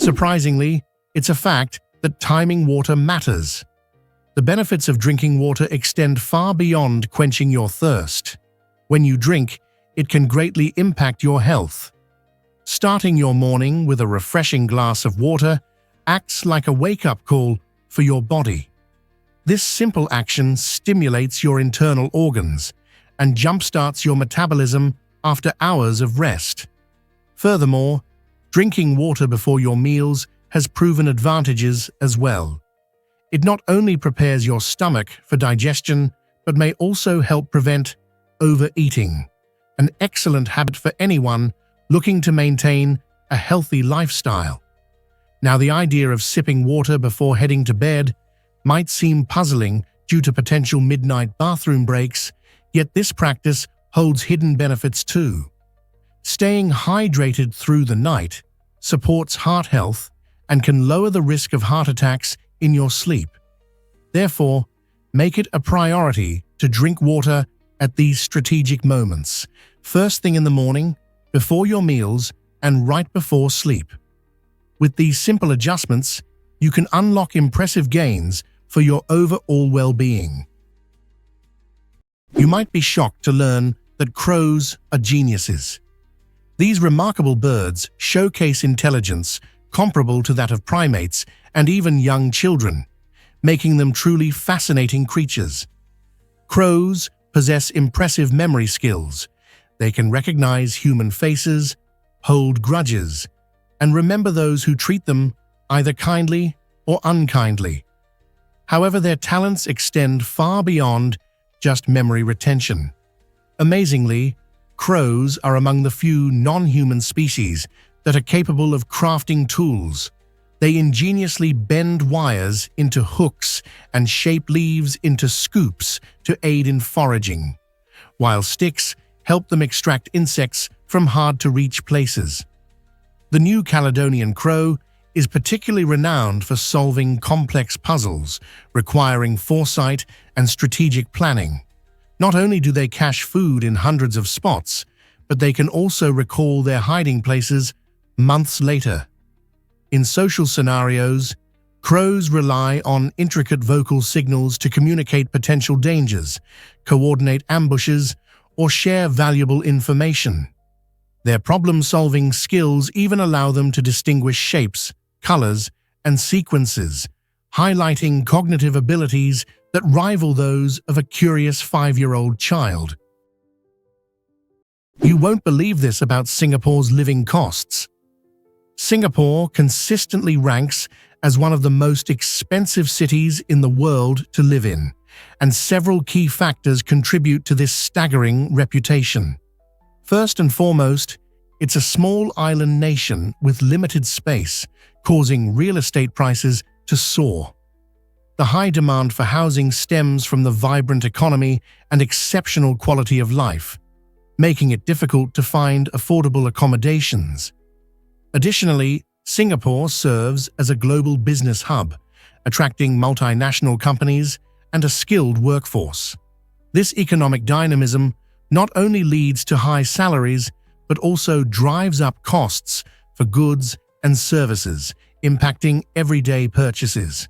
Surprisingly, it's a fact that timing water matters. The benefits of drinking water extend far beyond quenching your thirst. When you drink, it can greatly impact your health. Starting your morning with a refreshing glass of water acts like a wake-up call for your body. This simple action stimulates your internal organs and jumpstarts your metabolism after hours of rest. Furthermore, drinking water before your meals has proven advantages as well. It not only prepares your stomach for digestion, but may also help prevent overeating, an excellent habit for anyone looking to maintain a healthy lifestyle. Now, the idea of sipping water before heading to bed might seem puzzling due to potential midnight bathroom breaks, yet this practice holds hidden benefits too. Staying hydrated through the night supports heart health and can lower the risk of heart attacks in your sleep. Therefore, make it a priority to drink water at these strategic moments, first thing in the morning, before your meals, and right before sleep. With these simple adjustments, you can unlock impressive gains for your overall well-being. You might be shocked to learn that crows are geniuses. These remarkable birds showcase intelligence comparable to that of primates and even young children, making them truly fascinating creatures. Crows possess impressive memory skills. They can recognize human faces, hold grudges, and remember those who treat them either kindly or unkindly. However, their talents extend far beyond just memory retention. Amazingly, crows are among the few non-human species that are capable of crafting tools. They ingeniously bend wires into hooks and shape leaves into scoops to aid in foraging, while sticks help them extract insects from hard-to-reach places. The New Caledonian crow is particularly renowned for solving complex puzzles requiring foresight and strategic planning. Not only do they cache food in hundreds of spots, but they can also recall their hiding places months later. In social scenarios, crows rely on intricate vocal signals to communicate potential dangers, coordinate ambushes, or share valuable information. Their problem-solving skills even allow them to distinguish shapes, colors, and sequences, highlighting cognitive abilities that rival those of a curious 5-year-old child. You won't believe this about Singapore's living costs. Singapore consistently ranks as one of the most expensive cities in the world to live in, and several key factors contribute to this staggering reputation. First and foremost, it's a small island nation with limited space, causing real estate prices to soar. The high demand for housing stems from the vibrant economy and exceptional quality of life, making it difficult to find affordable accommodations. Additionally, Singapore serves as a global business hub, attracting multinational companies and a skilled workforce. This economic dynamism not only leads to high salaries, but also drives up costs for goods and services, impacting everyday purchases.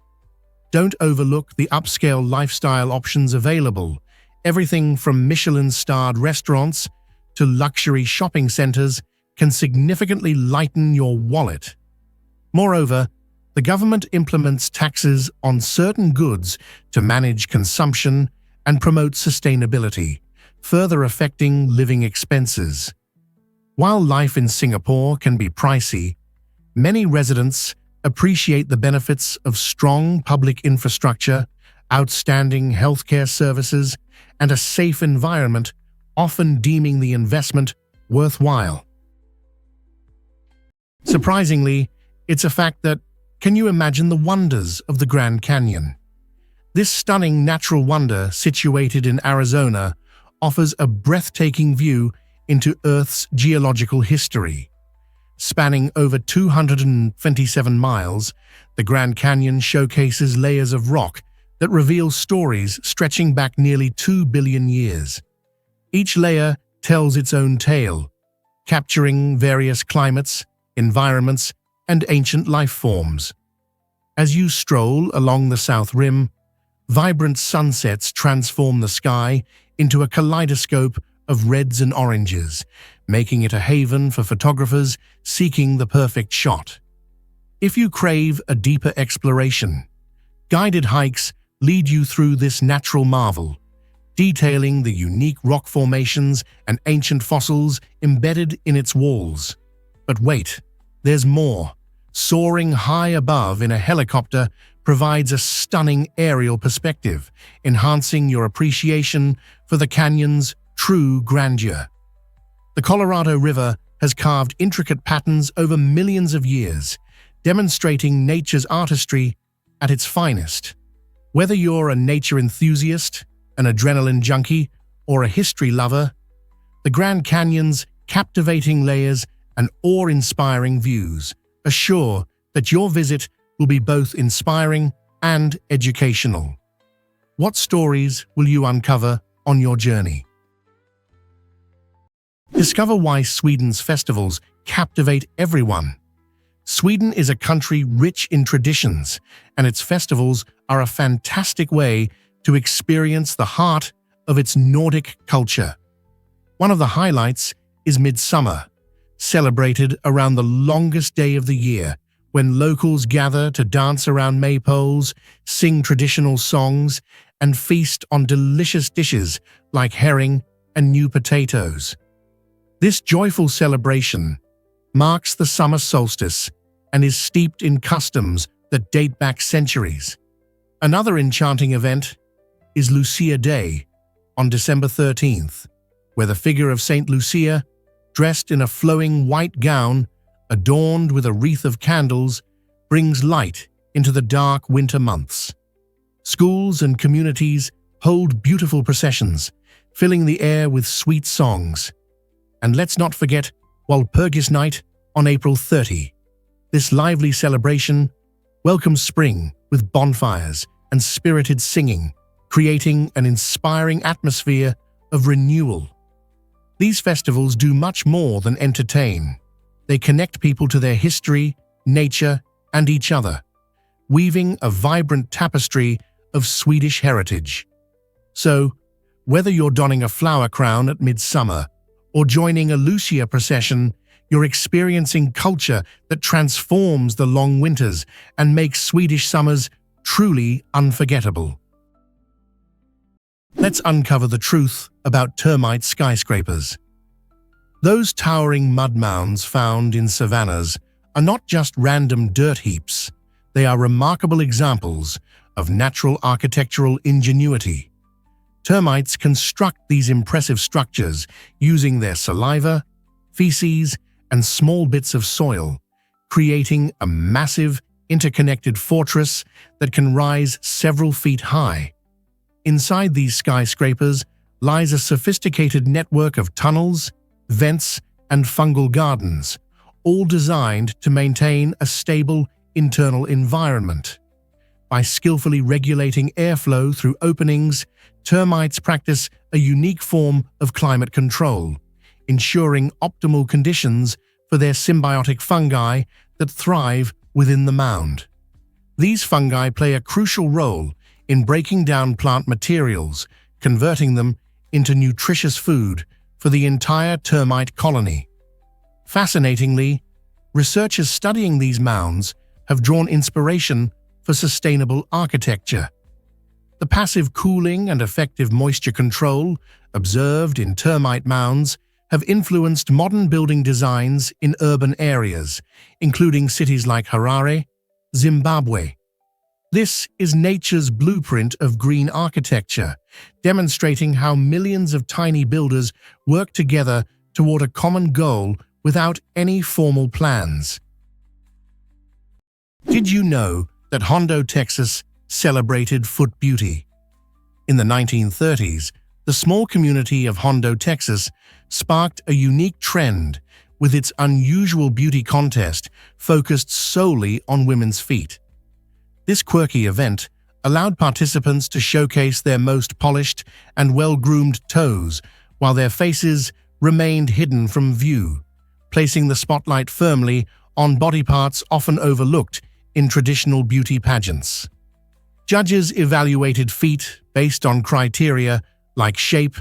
Don't overlook the upscale lifestyle options available. Everything from Michelin-starred restaurants to luxury shopping centers can significantly lighten your wallet. Moreover, the government implements taxes on certain goods to manage consumption and promote sustainability, further affecting living expenses. While life in Singapore can be pricey, many residents appreciate the benefits of strong public infrastructure, outstanding healthcare services, and a safe environment, often deeming the investment worthwhile. Surprisingly, it's a fact that, can you imagine the wonders of the Grand Canyon? This stunning natural wonder, situated in Arizona, offers a breathtaking view into Earth's geological history. Spanning over 227 miles, the Grand Canyon showcases layers of rock that reveal stories stretching back nearly 2 billion years. Each layer tells its own tale, capturing various climates, environments, and ancient life forms. As you stroll along the South Rim, vibrant sunsets transform the sky into a kaleidoscope of reds and oranges, making it a haven for photographers seeking the perfect shot. If you crave a deeper exploration, guided hikes lead you through this natural marvel, detailing the unique rock formations and ancient fossils embedded in its walls. But wait, there's more. Soaring high above in a helicopter provides a stunning aerial perspective, enhancing your appreciation for the canyon's true grandeur. The Colorado River has carved intricate patterns over millions of years, demonstrating nature's artistry at its finest. Whether you're a nature enthusiast, an adrenaline junkie, or a history lover, the Grand Canyon's captivating layers and awe-inspiring views assure that your visit will be both inspiring and educational. What stories will you uncover on your journey? Discover why Sweden's festivals captivate everyone. Sweden is a country rich in traditions, and its festivals are a fantastic way to experience the heart of its Nordic culture. One of the highlights is Midsummer, celebrated around the longest day of the year, when locals gather to dance around maypoles, sing traditional songs, and feast on delicious dishes like herring and new potatoes. This joyful celebration marks the summer solstice and is steeped in customs that date back centuries. Another enchanting event is Lucia Day on December 13th, where the figure of Saint Lucia, dressed in a flowing white gown adorned with a wreath of candles, brings light into the dark winter months. Schools and communities hold beautiful processions, filling the air with sweet songs. And let's not forget Walpurgis Night on April 30. This lively celebration welcomes spring with bonfires and spirited singing, creating an inspiring atmosphere of renewal. These festivals do much more than entertain. They connect people to their history, nature, and each other, weaving a vibrant tapestry of Swedish heritage. So, whether you're donning a flower crown at midsummer or joining a Lucia procession, you're experiencing culture that transforms the long winters and makes Swedish summers truly unforgettable. Let's uncover the truth about termite skyscrapers. Those towering mud mounds found in savannas are not just random dirt heaps. They are remarkable examples of natural architectural ingenuity. Termites construct these impressive structures using their saliva, feces, and small bits of soil, creating a massive, interconnected fortress that can rise several feet high. Inside these skyscrapers lies a sophisticated network of tunnels, vents, and fungal gardens, all designed to maintain a stable internal environment. By skillfully regulating airflow through openings, termites practice a unique form of climate control, ensuring optimal conditions for their symbiotic fungi that thrive within the mound. These fungi play a crucial role in breaking down plant materials, converting them into nutritious food for the entire termite colony. Fascinatingly, researchers studying these mounds have drawn inspiration for sustainable architecture. The passive cooling and effective moisture control observed in termite mounds have influenced modern building designs in urban areas, including cities like Harare, Zimbabwe. This is nature's blueprint of green architecture, demonstrating how millions of tiny builders work together toward a common goal without any formal plans. Did you know that Hondo, Texas, celebrated foot beauty? In the 1930s, the small community of Hondo, Texas, sparked a unique trend with its unusual beauty contest focused solely on women's feet. This quirky event allowed participants to showcase their most polished and well-groomed toes, while their faces remained hidden from view, placing the spotlight firmly on body parts often overlooked in traditional beauty pageants. Judges evaluated feet based on criteria like shape,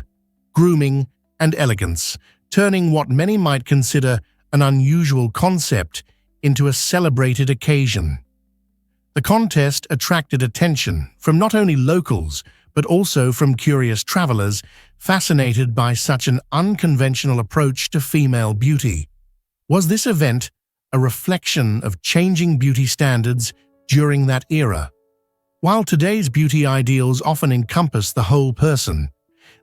grooming, and elegance, turning what many might consider an unusual concept into a celebrated occasion. The contest attracted attention from not only locals, but also from curious travelers fascinated by such an unconventional approach to female beauty. Was this event a reflection of changing beauty standards during that era? While today's beauty ideals often encompass the whole person,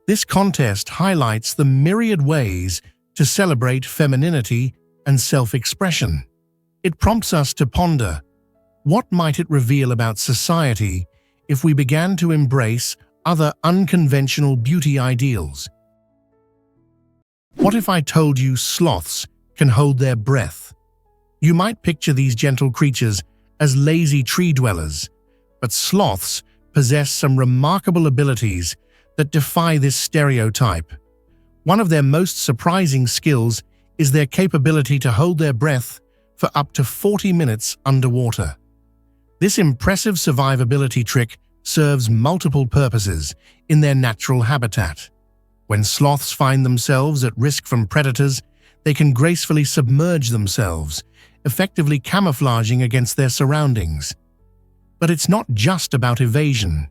this contest highlights the myriad ways to celebrate femininity and self-expression. It prompts us to ponder, what might it reveal about society if we began to embrace other unconventional beauty ideals? What if I told you sloths can hold their breath? You might picture these gentle creatures as lazy tree dwellers, but sloths possess some remarkable abilities that defy this stereotype. One of their most surprising skills is their capability to hold their breath for up to 40 minutes underwater. This impressive survivability trick serves multiple purposes in their natural habitat. When sloths find themselves at risk from predators, they can gracefully submerge themselves, effectively camouflaging against their surroundings. But it's not just about evasion.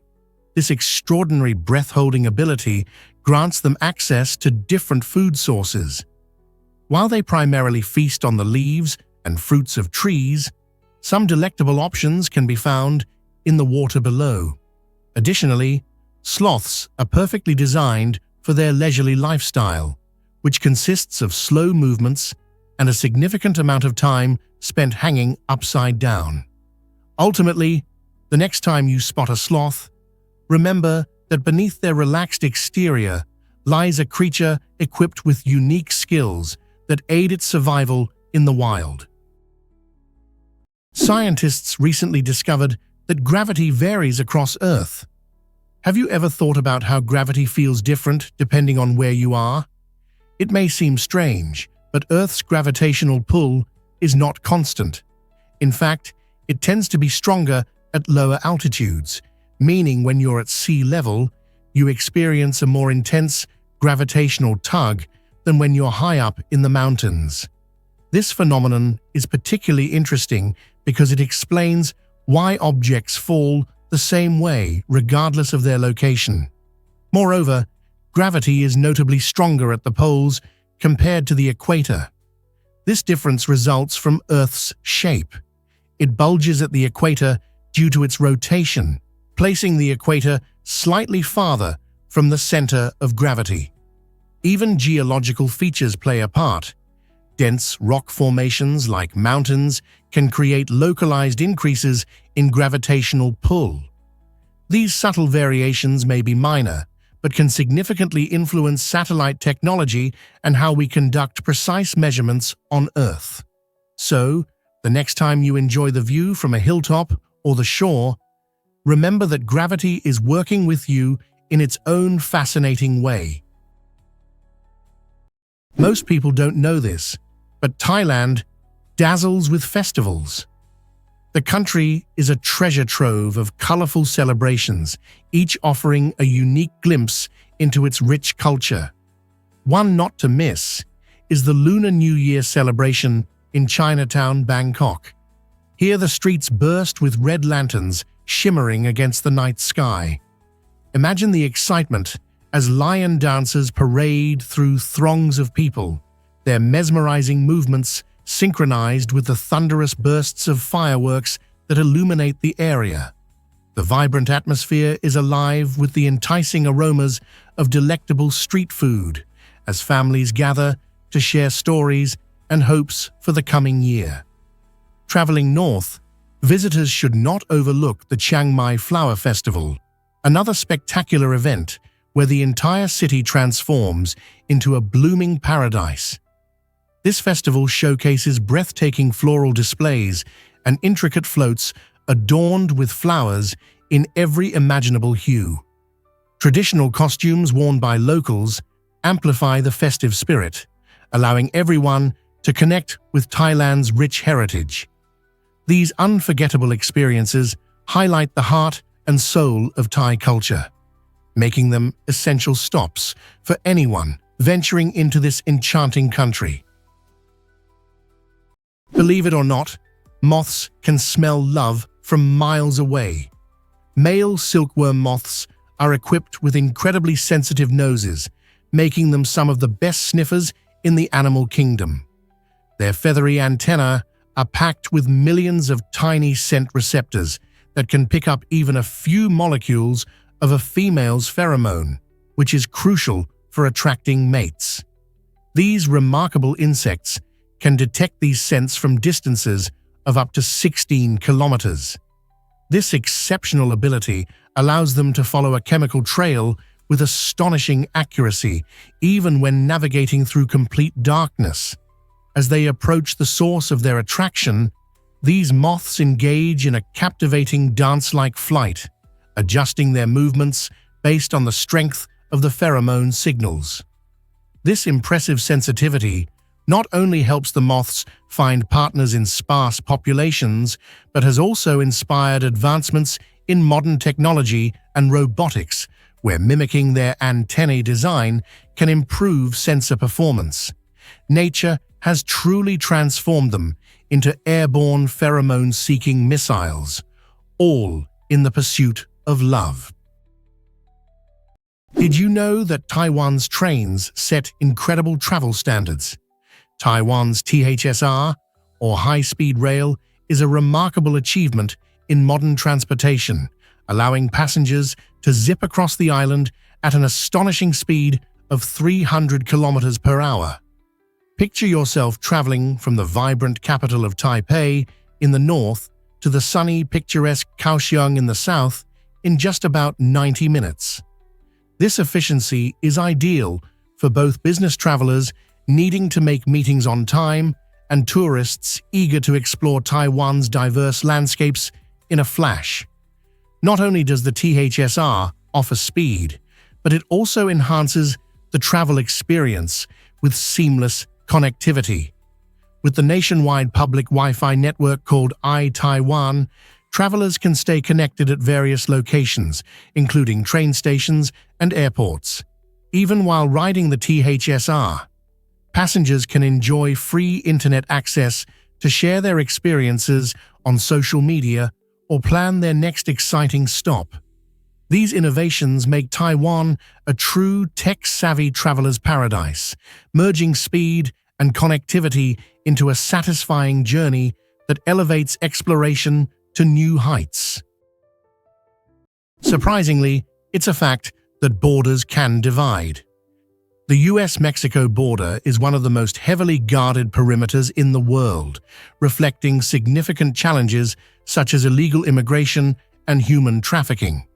This extraordinary breath-holding ability grants them access to different food sources. While they primarily feast on the leaves and fruits of trees, some delectable options can be found in the water below. Additionally, sloths are perfectly designed for their leisurely lifestyle, which consists of slow movements and a significant amount of time spent hanging upside down. Ultimately, the next time you spot a sloth, remember that beneath their relaxed exterior lies a creature equipped with unique skills that aid its survival in the wild. Scientists recently discovered that gravity varies across Earth. Have you ever thought about how gravity feels different depending on where you are? It may seem strange, but Earth's gravitational pull is not constant. In fact, it tends to be stronger at lower altitudes, meaning when you're at sea level, you experience a more intense gravitational tug than when you're high up in the mountains. This phenomenon is particularly interesting because it explains why objects fall the same way regardless of their location. Moreover, gravity is notably stronger at the poles compared to the equator. This difference results from Earth's shape. It bulges at the equator due to its rotation, placing the equator slightly farther from the center of gravity. Even geological features play a part. Dense rock formations like mountains can create localized increases in gravitational pull. These subtle variations may be minor, but can significantly influence satellite technology and how we conduct precise measurements on Earth. So, the next time you enjoy the view from a hilltop or the shore, remember that gravity is working with you in its own fascinating way. Most people don't know this, but Thailand dazzles with festivals. The country is a treasure trove of colorful celebrations, each offering a unique glimpse into its rich culture. One not to miss is the Lunar New Year celebration in Chinatown, Bangkok. Here the streets burst with red lanterns shimmering against the night sky. Imagine the excitement as lion dancers parade through throngs of people, their mesmerizing movements synchronized with the thunderous bursts of fireworks that illuminate the area. The vibrant atmosphere is alive with the enticing aromas of delectable street food as families gather to share stories and hopes for the coming year. Traveling north, visitors should not overlook the Chiang Mai Flower Festival, another spectacular event where the entire city transforms into a blooming paradise. This festival showcases breathtaking floral displays and intricate floats adorned with flowers in every imaginable hue. Traditional costumes worn by locals amplify the festive spirit, allowing everyone to connect with Thailand's rich heritage. These unforgettable experiences highlight the heart and soul of Thai culture, making them essential stops for anyone venturing into this enchanting country. Believe it or not, moths can smell love from miles away. Male silkworm moths are equipped with incredibly sensitive noses, making them some of the best sniffers in the animal kingdom. Their feathery antennae are packed with millions of tiny scent receptors that can pick up even a few molecules of a female's pheromone, which is crucial for attracting mates. These remarkable insects can detect these scents from distances of up to 16 kilometers. This exceptional ability allows them to follow a chemical trail with astonishing accuracy, even when navigating through complete darkness. As they approach the source of their attraction, these moths engage in a captivating dance-like flight, adjusting their movements based on the strength of the pheromone signals. This impressive sensitivity not only helps the moths find partners in sparse populations, but has also inspired advancements in modern technology and robotics, where mimicking their antennae design can improve sensor performance. Nature has truly transformed them into airborne pheromone-seeking missiles, all in the pursuit of love. Did you know that Taiwan's trains set incredible travel standards? Taiwan's THSR, or high-speed rail, is a remarkable achievement in modern transportation, allowing passengers to zip across the island at an astonishing speed of 300 kilometers per hour. Picture yourself traveling from the vibrant capital of Taipei in the north to the sunny, picturesque Kaohsiung in the south in just about 90 minutes. This efficiency is ideal for both business travelers needing to make meetings on time and tourists eager to explore Taiwan's diverse landscapes in a flash. Not only does the THSR offer speed, but it also enhances the travel experience with seamless connectivity. With the nationwide public Wi-Fi network called iTaiwan, travelers can stay connected at various locations, including train stations and airports. Even while riding the THSR, passengers can enjoy free internet access to share their experiences on social media or plan their next exciting stop. These innovations make Taiwan a true tech-savvy traveler's paradise, merging speed and connectivity into a satisfying journey that elevates exploration to new heights. Surprisingly, it's a fact that borders can divide. The US-Mexico border is one of the most heavily guarded perimeters in the world, reflecting significant challenges such as illegal immigration and human trafficking.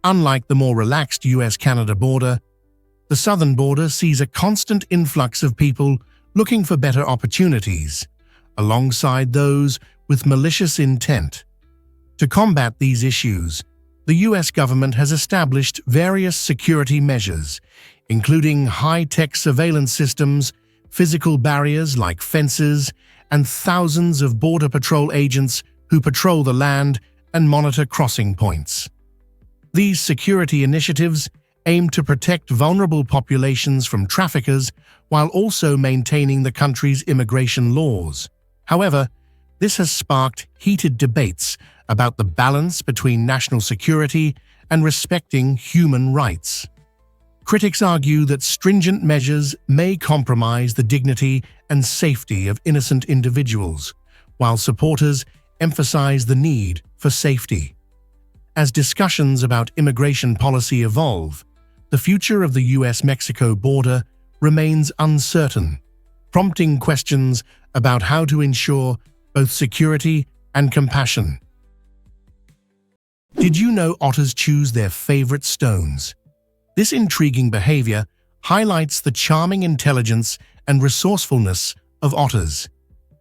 Unlike the more relaxed US-Canada border, the southern border sees a constant influx of people looking for better opportunities, alongside those with malicious intent. To combat these issues, the US government has established various security measures, including high-tech surveillance systems, physical barriers like fences, and thousands of Border Patrol agents who patrol the land and monitor crossing points. These security initiatives aim to protect vulnerable populations from traffickers while also maintaining the country's immigration laws. However, this has sparked heated debates about the balance between national security and respecting human rights. Critics argue that stringent measures may compromise the dignity and safety of innocent individuals, while supporters emphasize the need for safety. As discussions about immigration policy evolve, the future of the US-Mexico border remains uncertain, prompting questions about how to ensure both security and compassion. Did you know otters choose their favorite stones? This intriguing behavior highlights the charming intelligence and resourcefulness of otters.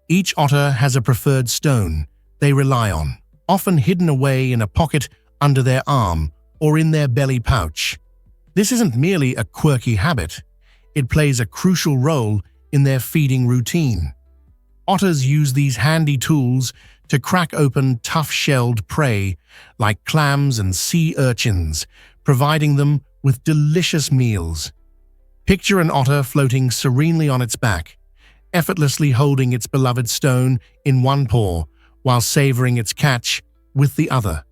Each otter has a preferred stone they rely on, often hidden away in a pocket under their arm or in their belly pouch. This isn't merely a quirky habit. It plays a crucial role in their feeding routine. Otters use these handy tools to crack open tough-shelled prey like clams and sea urchins, providing them with delicious meals. Picture an otter floating serenely on its back, effortlessly holding its beloved stone in one paw while savoring its catch with the other.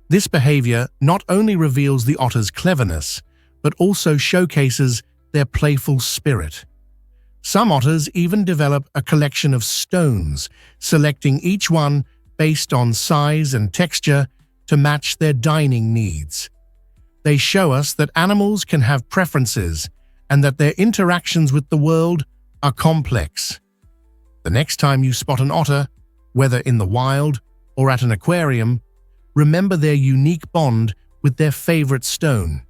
This behavior not only reveals the otter's cleverness, but also showcases their playful spirit. Some otters even develop a collection of stones, selecting each one based on size and texture to match their dining needs. They show us that animals can have preferences and that their interactions with the world are complex. The next time you spot an otter, whether in the wild or at an aquarium, remember their unique bond with their favorite stone.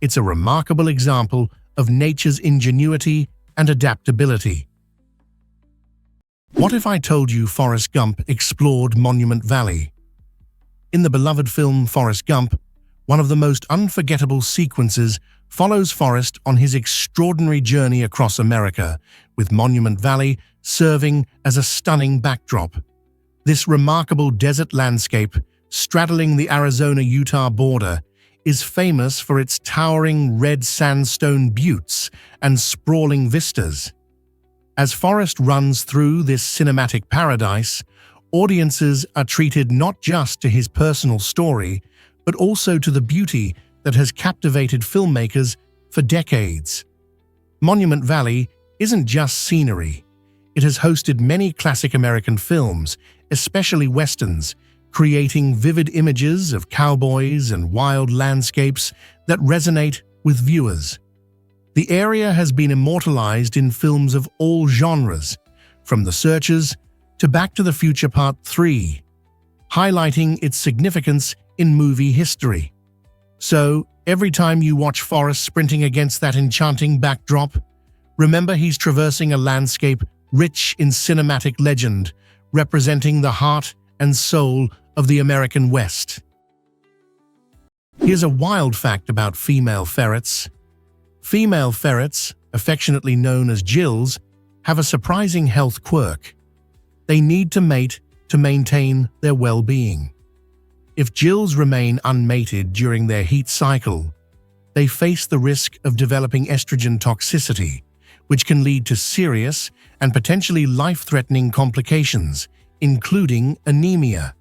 It's a remarkable example of nature's ingenuity and adaptability. What if I told you Forrest Gump explored Monument Valley? In the beloved film Forrest Gump, one of the most unforgettable sequences follows Forrest on his extraordinary journey across America, with Monument Valley serving as a stunning backdrop. This remarkable desert landscape, straddling the Arizona-Utah border, is famous for its towering red sandstone buttes and sprawling vistas. As Forrest runs through this cinematic paradise, audiences are treated not just to his personal story, but also to the beauty that has captivated filmmakers for decades. Monument Valley isn't just scenery. It has hosted many classic American films, especially westerns, creating vivid images of cowboys and wild landscapes that resonate with viewers. The area has been immortalized in films of all genres, from The Searchers to Back to the Future Part 3, highlighting its significance in movie history. So, every time you watch Forrest sprinting against that enchanting backdrop, remember he's traversing a landscape rich in cinematic legend, representing the heart and soul of the American West. Here's a wild fact about female ferrets. Female ferrets, affectionately known as gills, have a surprising health quirk. They need to mate to maintain their well-being. If gills remain unmated during their heat cycle, they face the risk of developing estrogen toxicity, which can lead to serious and potentially life-threatening complications, including anemia.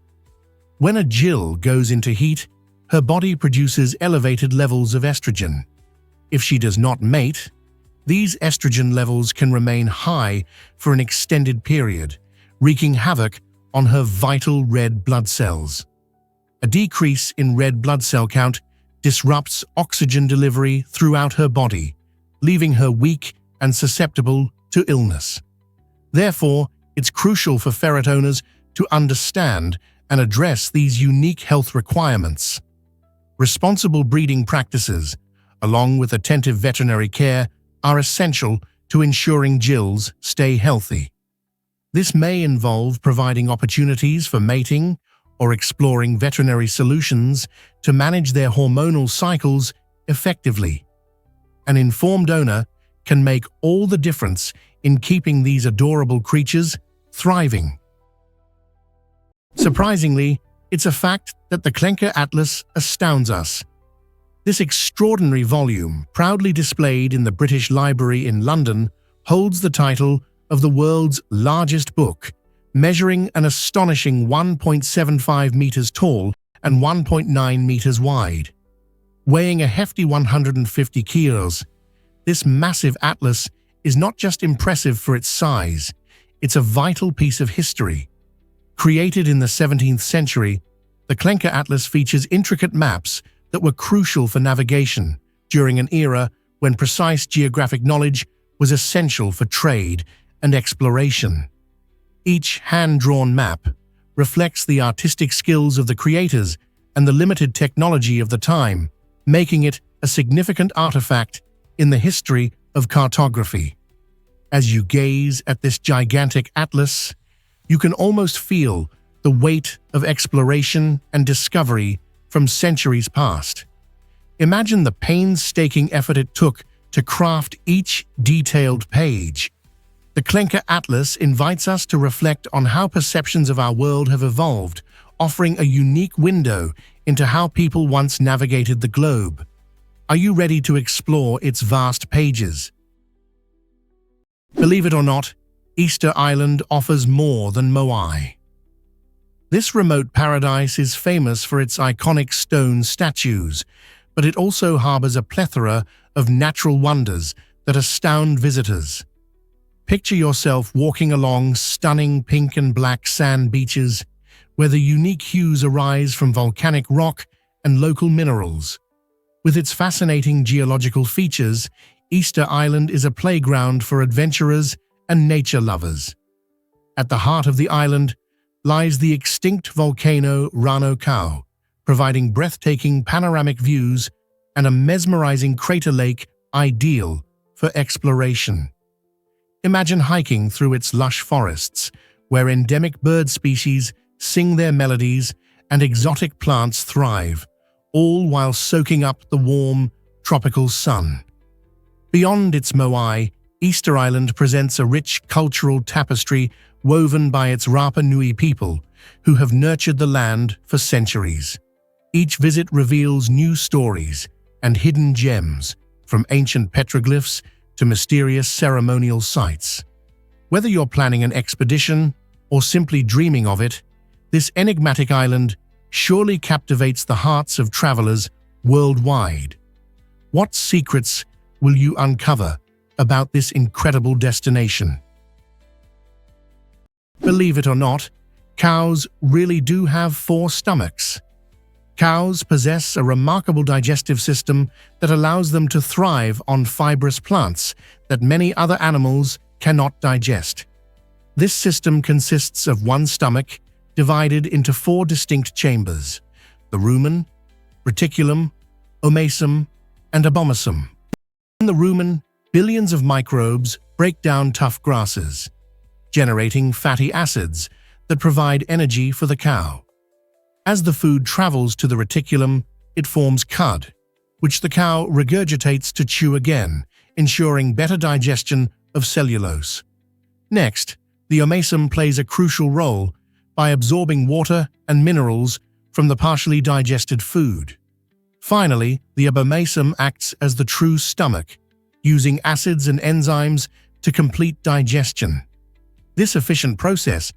When a gill goes into heat, her body produces elevated levels of estrogen. If she does not mate, these estrogen levels can remain high for an extended period, wreaking havoc on her vital red blood cells. A decrease in red blood cell count disrupts oxygen delivery throughout her body, leaving her weak and susceptible to illness. Therefore, it's crucial for ferret owners to understand and address these unique health requirements. Responsible breeding practices, along with attentive veterinary care, are essential to ensuring gills stay healthy. This may involve providing opportunities for mating or exploring veterinary solutions to manage their hormonal cycles effectively. An informed owner can make all the difference in keeping these adorable creatures thriving. Surprisingly, it's a fact that the Klenker Atlas astounds us. This extraordinary volume, proudly displayed in the British Library in London, holds the title of the world's largest book, measuring an astonishing 1.75 meters tall and 1.9 meters wide. Weighing a hefty 150 kilos, this massive atlas is not just impressive for its size, it's a vital piece of history. Created in the 17th century, the Klenker Atlas features intricate maps that were crucial for navigation during an era when precise geographic knowledge was essential for trade and exploration. Each hand-drawn map reflects the artistic skills of the creators and the limited technology of the time, making it a significant artifact in the history of cartography. As you gaze at this gigantic atlas, you can almost feel the weight of exploration and discovery from centuries past. Imagine the painstaking effort it took to craft each detailed page, The Clenker Atlas invites us to reflect on how perceptions of our world have evolved, offering a unique window into how people once navigated the globe. Are you ready to explore its vast pages? Believe it or not, Easter Island offers more than Moai. This remote paradise is famous for its iconic stone statues, but it also harbors a plethora of natural wonders that astound visitors. Picture yourself walking along stunning pink and black sand beaches, where the unique hues arise from volcanic rock and local minerals. With its fascinating geological features, Easter Island is a playground for adventurers and nature lovers. At the heart of the island lies the extinct volcano Rano Kau, providing breathtaking panoramic views and a mesmerizing crater lake ideal for exploration. Imagine hiking through its lush forests, where endemic bird species sing their melodies and exotic plants thrive, all while soaking up the warm, tropical sun. Beyond its Moai, Easter Island presents a rich cultural tapestry woven by its Rapa Nui people, who have nurtured the land for centuries. Each visit reveals new stories and hidden gems, from ancient petroglyphs to mysterious ceremonial sites. Whether you're planning an expedition or simply dreaming of it, this enigmatic island surely captivates the hearts of travelers worldwide. What secrets will you uncover about this incredible destination? Believe it or not, cows really do have 4 stomachs. Cows possess a remarkable digestive system that allows them to thrive on fibrous plants that many other animals cannot digest. This system consists of one stomach divided into 4 distinct chambers: the rumen, reticulum, omasum, and abomasum. In the rumen, billions of microbes break down tough grasses, generating fatty acids that provide energy for the cow. As the food travels to the reticulum, it forms cud, which the cow regurgitates to chew again, ensuring better digestion of cellulose. Next, the omasum plays a crucial role by absorbing water and minerals from the partially digested food. Finally, the abomasum acts as the true stomach, using acids and enzymes to complete digestion. This efficient process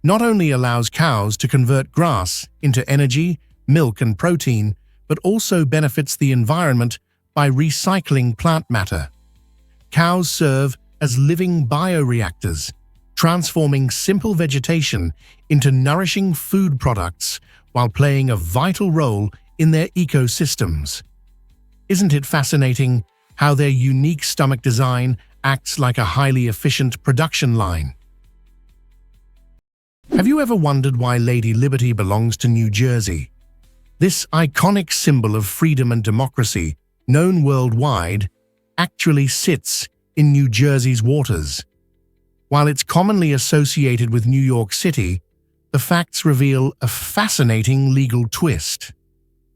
not only allows cows to convert grass into energy, milk, and protein, but also benefits the environment by recycling plant matter. Cows serve as living bioreactors, transforming simple vegetation into nourishing food products while playing a vital role in their ecosystems. Isn't it fascinating how their unique stomach design acts like a highly efficient production line? Have you ever wondered why Lady Liberty belongs to New Jersey? This iconic symbol of freedom and democracy, known worldwide, actually sits in New Jersey's waters. While it's commonly associated with New York City, the facts reveal a fascinating legal twist.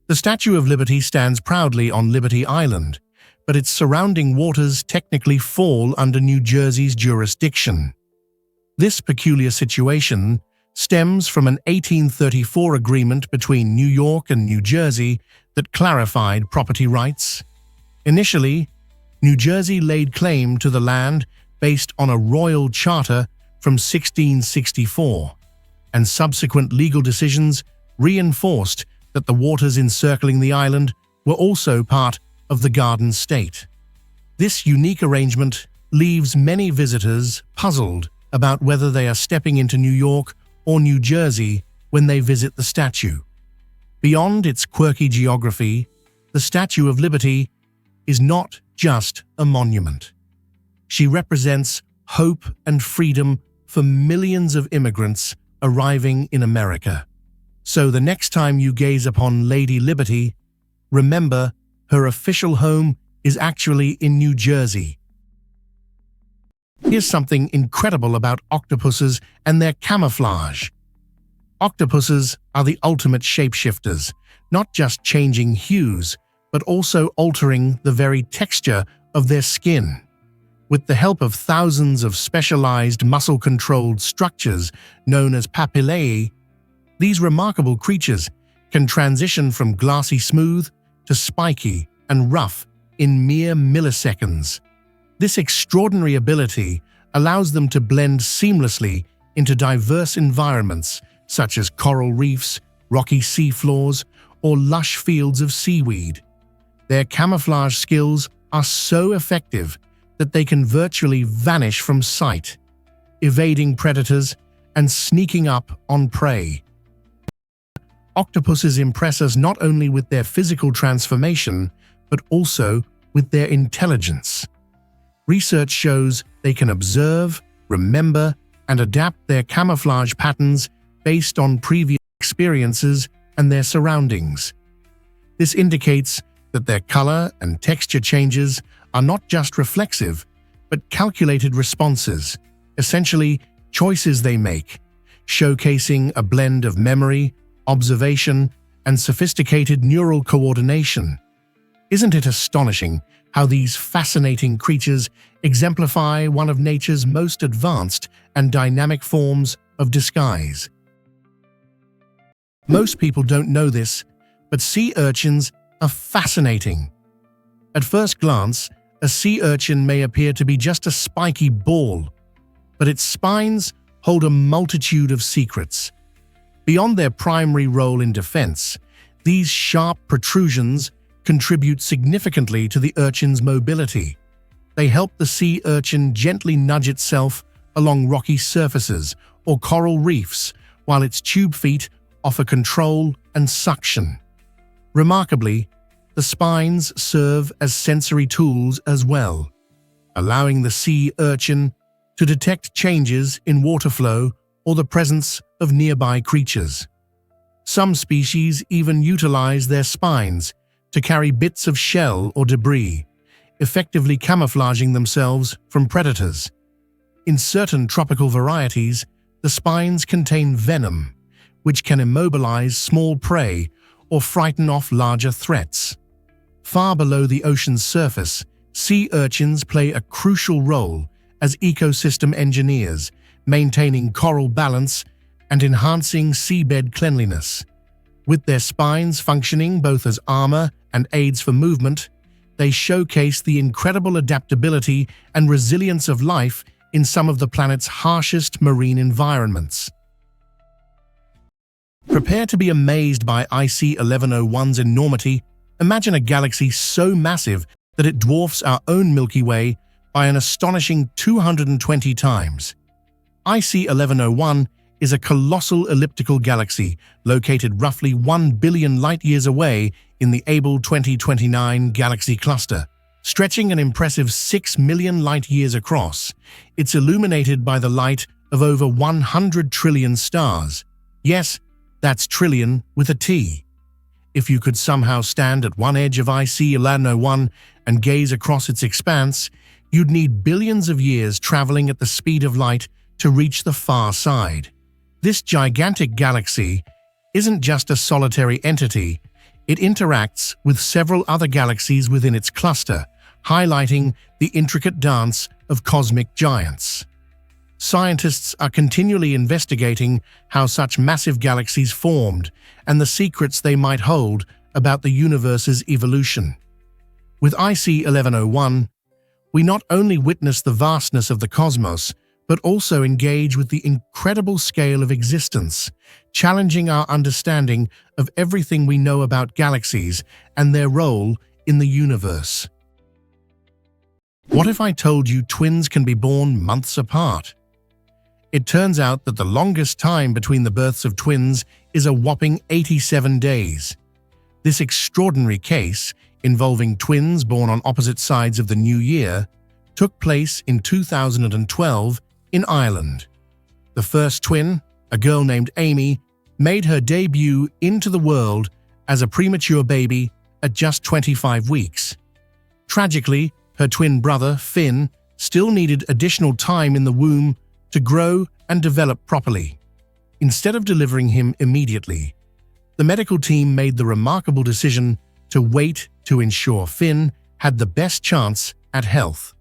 The Statue of Liberty stands proudly on Liberty Island, but its surrounding waters technically fall under New Jersey's jurisdiction. This peculiar situation stems from an 1834 agreement between New York and New Jersey that clarified property rights. Initially, New Jersey laid claim to the land based on a royal charter from 1664, and subsequent legal decisions reinforced that the waters encircling the island were also part of the Garden State. This unique arrangement leaves many visitors puzzled about whether they are stepping into New York or New Jersey when they visit the statue. Beyond its quirky geography, the Statue of Liberty is not just a monument. She represents hope and freedom for millions of immigrants arriving in America. So the next time you gaze upon Lady Liberty, remember her official home is actually in New Jersey. Here's something incredible about octopuses and their camouflage. Octopuses are the ultimate shapeshifters, not just changing hues, but also altering the very texture of their skin. With the help of thousands of specialized muscle-controlled structures known as papillae, these remarkable creatures can transition from glassy smooth to spiky and rough in mere milliseconds. This extraordinary ability allows them to blend seamlessly into diverse environments such as coral reefs, rocky seafloors, or lush fields of seaweed. Their camouflage skills are so effective that they can virtually vanish from sight, evading predators and sneaking up on prey. Octopuses impress us not only with their physical transformation, but also with their intelligence. Research shows they can observe, remember, and adapt their camouflage patterns based on previous experiences and their surroundings. This indicates that their color and texture changes are not just reflexive, but calculated responses, essentially choices they make, showcasing a blend of memory, observation, and sophisticated neural coordination. Isn't it astonishing how these fascinating creatures exemplify one of nature's most advanced and dynamic forms of disguise? Most people don't know this, but sea urchins are fascinating. At first glance, a sea urchin may appear to be just a spiky ball, but its spines hold a multitude of secrets. Beyond their primary role in defense, these sharp protrusions contribute significantly to the urchin's mobility. They help the sea urchin gently nudge itself along rocky surfaces or coral reefs, while its tube feet offer control and suction. Remarkably, the spines serve as sensory tools as well, allowing the sea urchin to detect changes in water flow or the presence of nearby creatures. Some species even utilize their spines to carry bits of shell or debris, effectively camouflaging themselves from predators. In certain tropical varieties, the spines contain venom, which can immobilize small prey or frighten off larger threats. Far below the ocean's surface, sea urchins play a crucial role as ecosystem engineers, maintaining coral balance and enhancing seabed cleanliness. With their spines functioning both as armor and aids for movement, they showcase the incredible adaptability and resilience of life in some of the planet's harshest marine environments. Prepare to be amazed by IC 1101's enormity. Imagine a galaxy so massive that it dwarfs our own Milky Way by an astonishing 220 times. IC 1101 is a colossal elliptical galaxy located roughly 1 billion light-years away in the Abell 2029 galaxy cluster. Stretching an impressive 6 million light-years across, it's illuminated by the light of over 100 trillion stars. Yes, that's trillion with a T. If you could somehow stand at one edge of IC 1101 and gaze across its expanse, you'd need billions of years traveling at the speed of light to reach the far side. This gigantic galaxy isn't just a solitary entity, it interacts with several other galaxies within its cluster, highlighting the intricate dance of cosmic giants. Scientists are continually investigating how such massive galaxies formed and the secrets they might hold about the universe's evolution. With IC 1101, we not only witness the vastness of the cosmos, but also engage with the incredible scale of existence, challenging our understanding of everything we know about galaxies and their role in the universe. What if I told you twins can be born months apart? It turns out that the longest time between the births of twins is a whopping 87 days. This extraordinary case, involving twins born on opposite sides of the new year, took place in 2012 in Ireland. The first twin, a girl named Amy, made her debut into the world as a premature baby at just 25 weeks. Tragically, her twin brother, Finn, still needed additional time in the womb to grow and develop properly. Instead of delivering him immediately, the medical team made the remarkable decision to wait to ensure Finn had the best chance at health.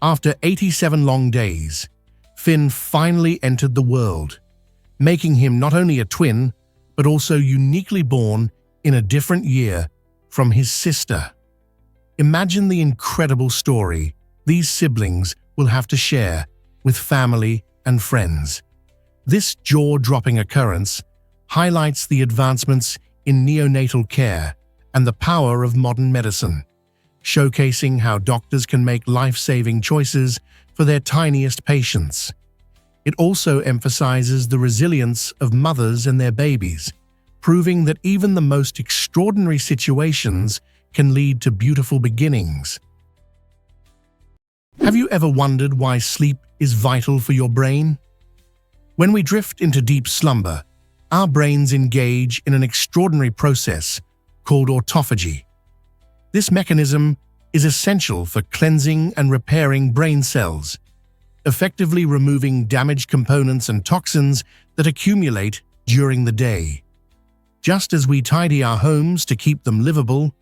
After 87 long days, Finn finally entered the world, making him not only a twin, but also uniquely born in a different year from his sister. Imagine the incredible story these siblings will have to share with family and friends. This jaw-dropping occurrence highlights the advancements in neonatal care and the power of modern medicine, showcasing how doctors can make life-saving choices for their tiniest patients. It also emphasizes the resilience of mothers and their babies, proving that even the most extraordinary situations can lead to beautiful beginnings. Have you ever wondered why sleep is vital for your brain? When we drift into deep slumber, our brains engage in an extraordinary process called autophagy. This mechanism is essential for cleansing and repairing brain cells, effectively removing damaged components and toxins that accumulate during the day. Just as we tidy our homes to keep them livable,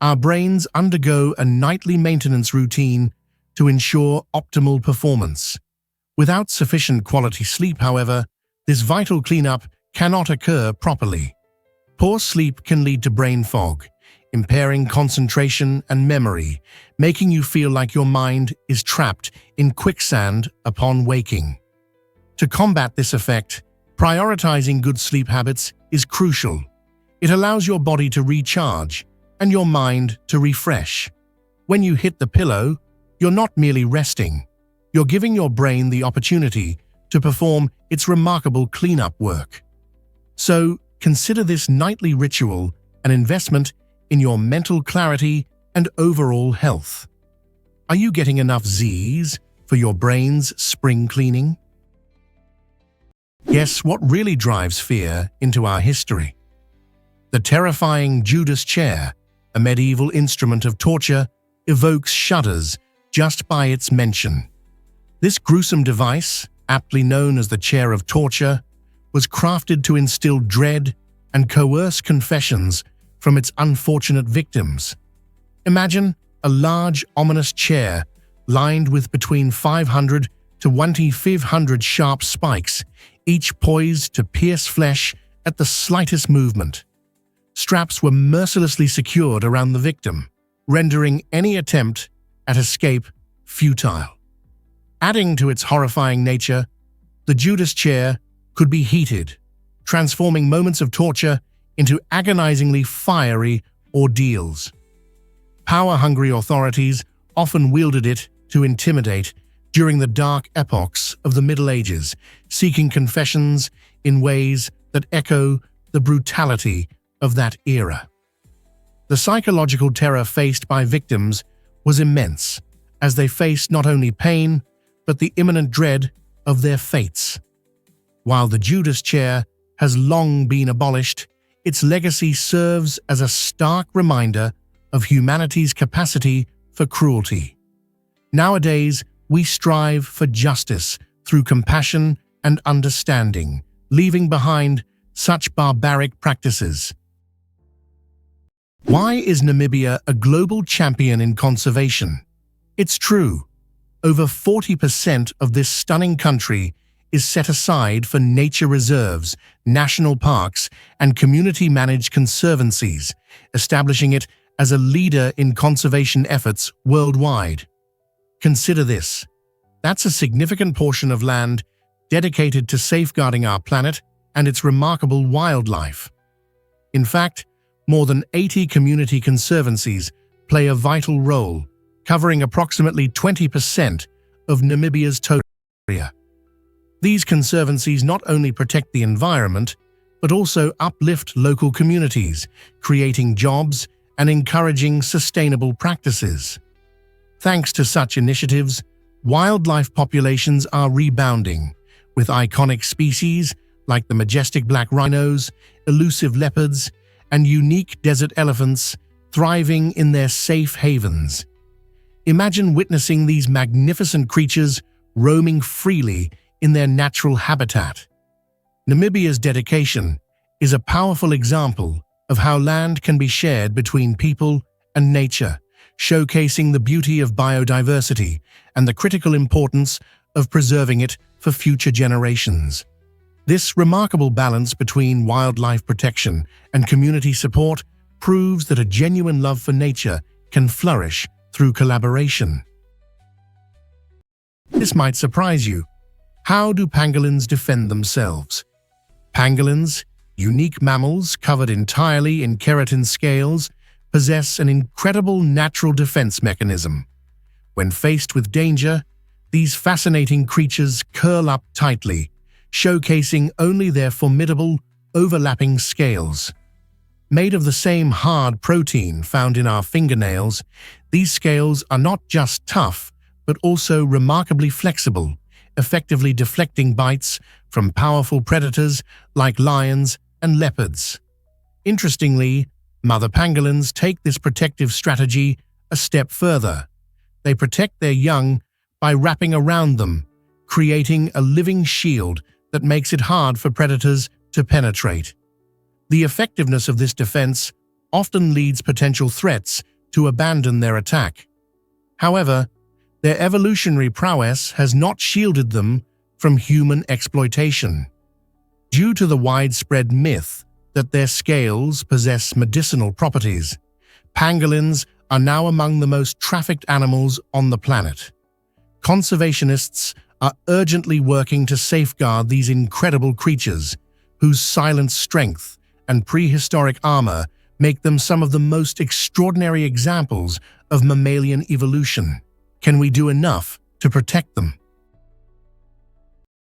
our brains undergo a nightly maintenance routine to ensure optimal performance. Without sufficient quality sleep, however, this vital cleanup cannot occur properly. Poor sleep can lead to brain fog, impairing concentration and memory, making you feel like your mind is trapped in quicksand upon waking. To combat this effect, prioritizing good sleep habits is crucial. It allows your body to recharge and your mind to refresh. When you hit the pillow, you're not merely resting. You're giving your brain the opportunity to perform its remarkable cleanup work. So, consider this nightly ritual an investment in your mental clarity and overall health. Are you getting enough Z's for your brain's spring cleaning? Guess what really drives fear into our history? The terrifying Judas chair, a medieval instrument of torture, evokes shudders just by its mention. This gruesome device, aptly known as the chair of torture, was crafted to instill dread and coerce confessions from its unfortunate victims. Imagine a large, ominous chair lined with between 500 to 2,500 sharp spikes, each poised to pierce flesh at the slightest movement. Straps were mercilessly secured around the victim, rendering any attempt at escape futile. Adding to its horrifying nature, the Judas chair could be heated, transforming moments of torture into agonizingly fiery ordeals. Power-hungry authorities often wielded it to intimidate during the dark epochs of the Middle Ages, seeking confessions in ways that echo the brutality of that era. The psychological terror faced by victims was immense, as they faced not only pain, but the imminent dread of their fates. While the Judas chair has long been abolished, its legacy serves as a stark reminder of humanity's capacity for cruelty. Nowadays, we strive for justice through compassion and understanding, leaving behind such barbaric practices. Why is Namibia a global champion in conservation? It's true. Over 40% of this stunning country is set aside for nature reserves, national parks, and community-managed conservancies, establishing it as a leader in conservation efforts worldwide. Consider this. That's a significant portion of land dedicated to safeguarding our planet and its remarkable wildlife. In fact, more than 80 community conservancies play a vital role, covering approximately 20% of Namibia's total area. These conservancies not only protect the environment, but also uplift local communities, creating jobs and encouraging sustainable practices. Thanks to such initiatives, wildlife populations are rebounding, with iconic species like the majestic black rhinos, elusive leopards, and unique desert elephants thriving in their safe havens. Imagine witnessing these magnificent creatures roaming freely in their natural habitat. Namibia's dedication is a powerful example of how land can be shared between people and nature, showcasing the beauty of biodiversity and the critical importance of preserving it for future generations. This remarkable balance between wildlife protection and community support proves that a genuine love for nature can flourish through collaboration. This might surprise you. How do pangolins defend themselves? Pangolins, unique mammals covered entirely in keratin scales, possess an incredible natural defense mechanism. When faced with danger, these fascinating creatures curl up tightly, showcasing only their formidable, overlapping scales. Made of the same hard protein found in our fingernails, these scales are not just tough, but also remarkably flexible, effectively deflecting bites from powerful predators like lions and leopards. Interestingly, mother pangolins take this protective strategy a step further. They protect their young by wrapping around them, creating a living shield that makes it hard for predators to penetrate. The effectiveness of this defense often leads potential threats to abandon their attack. However, their evolutionary prowess has not shielded them from human exploitation. Due to the widespread myth that their scales possess medicinal properties, pangolins are now among the most trafficked animals on the planet. Conservationists are urgently working to safeguard these incredible creatures, whose silent strength and prehistoric armor make them some of the most extraordinary examples of mammalian evolution. Can we do enough to protect them?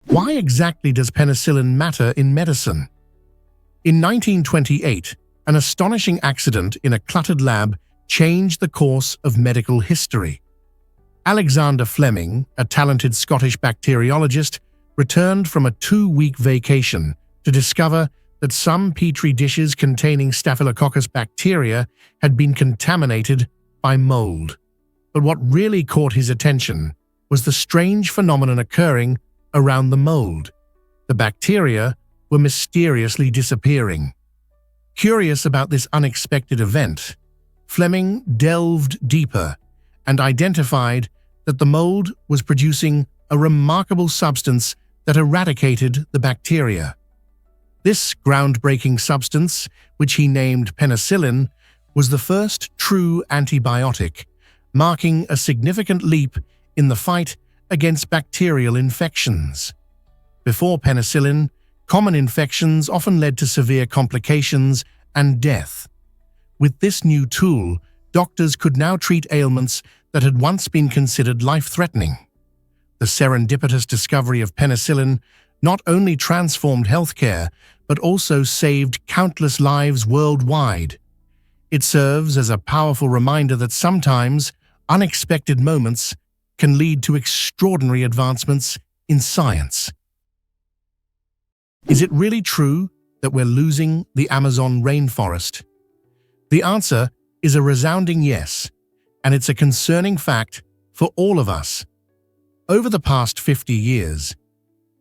Why exactly does penicillin matter in medicine? In 1928, an astonishing accident in a cluttered lab changed the course of medical history. Alexander Fleming, a talented Scottish bacteriologist, returned from a 2-week vacation to discover that some petri dishes containing Staphylococcus bacteria had been contaminated by mold. But what really caught his attention was the strange phenomenon occurring around the mold. The bacteria were mysteriously disappearing. Curious about this unexpected event, Fleming delved deeper and identified that the mold was producing a remarkable substance that eradicated the bacteria. This groundbreaking substance, which he named penicillin, was the first true antibiotic, marking a significant leap in the fight against bacterial infections. Before penicillin, common infections often led to severe complications and death. With this new tool, doctors could now treat ailments that had once been considered life-threatening. The serendipitous discovery of penicillin not only transformed healthcare, but also saved countless lives worldwide. It serves as a powerful reminder that sometimes unexpected moments can lead to extraordinary advancements in science. Is it really true that we're losing the Amazon rainforest? The answer is a resounding yes, and it's a concerning fact for all of us. Over the past 50 years,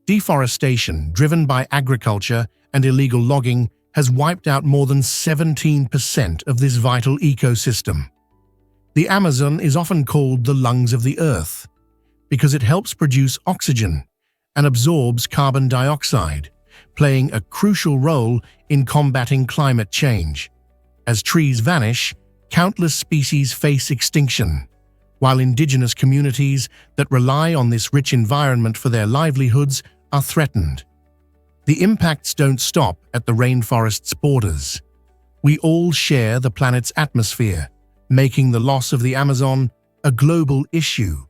deforestation driven by agriculture and illegal logging has wiped out more than 17% of this vital ecosystem. The Amazon is often called the lungs of the earth because it helps produce oxygen and absorbs carbon dioxide, playing a crucial role in combating climate change. As trees vanish, countless species face extinction, while indigenous communities that rely on this rich environment for their livelihoods are threatened. The impacts don't stop at the rainforest's borders. We all share the planet's atmosphere, making the loss of the Amazon a global issue.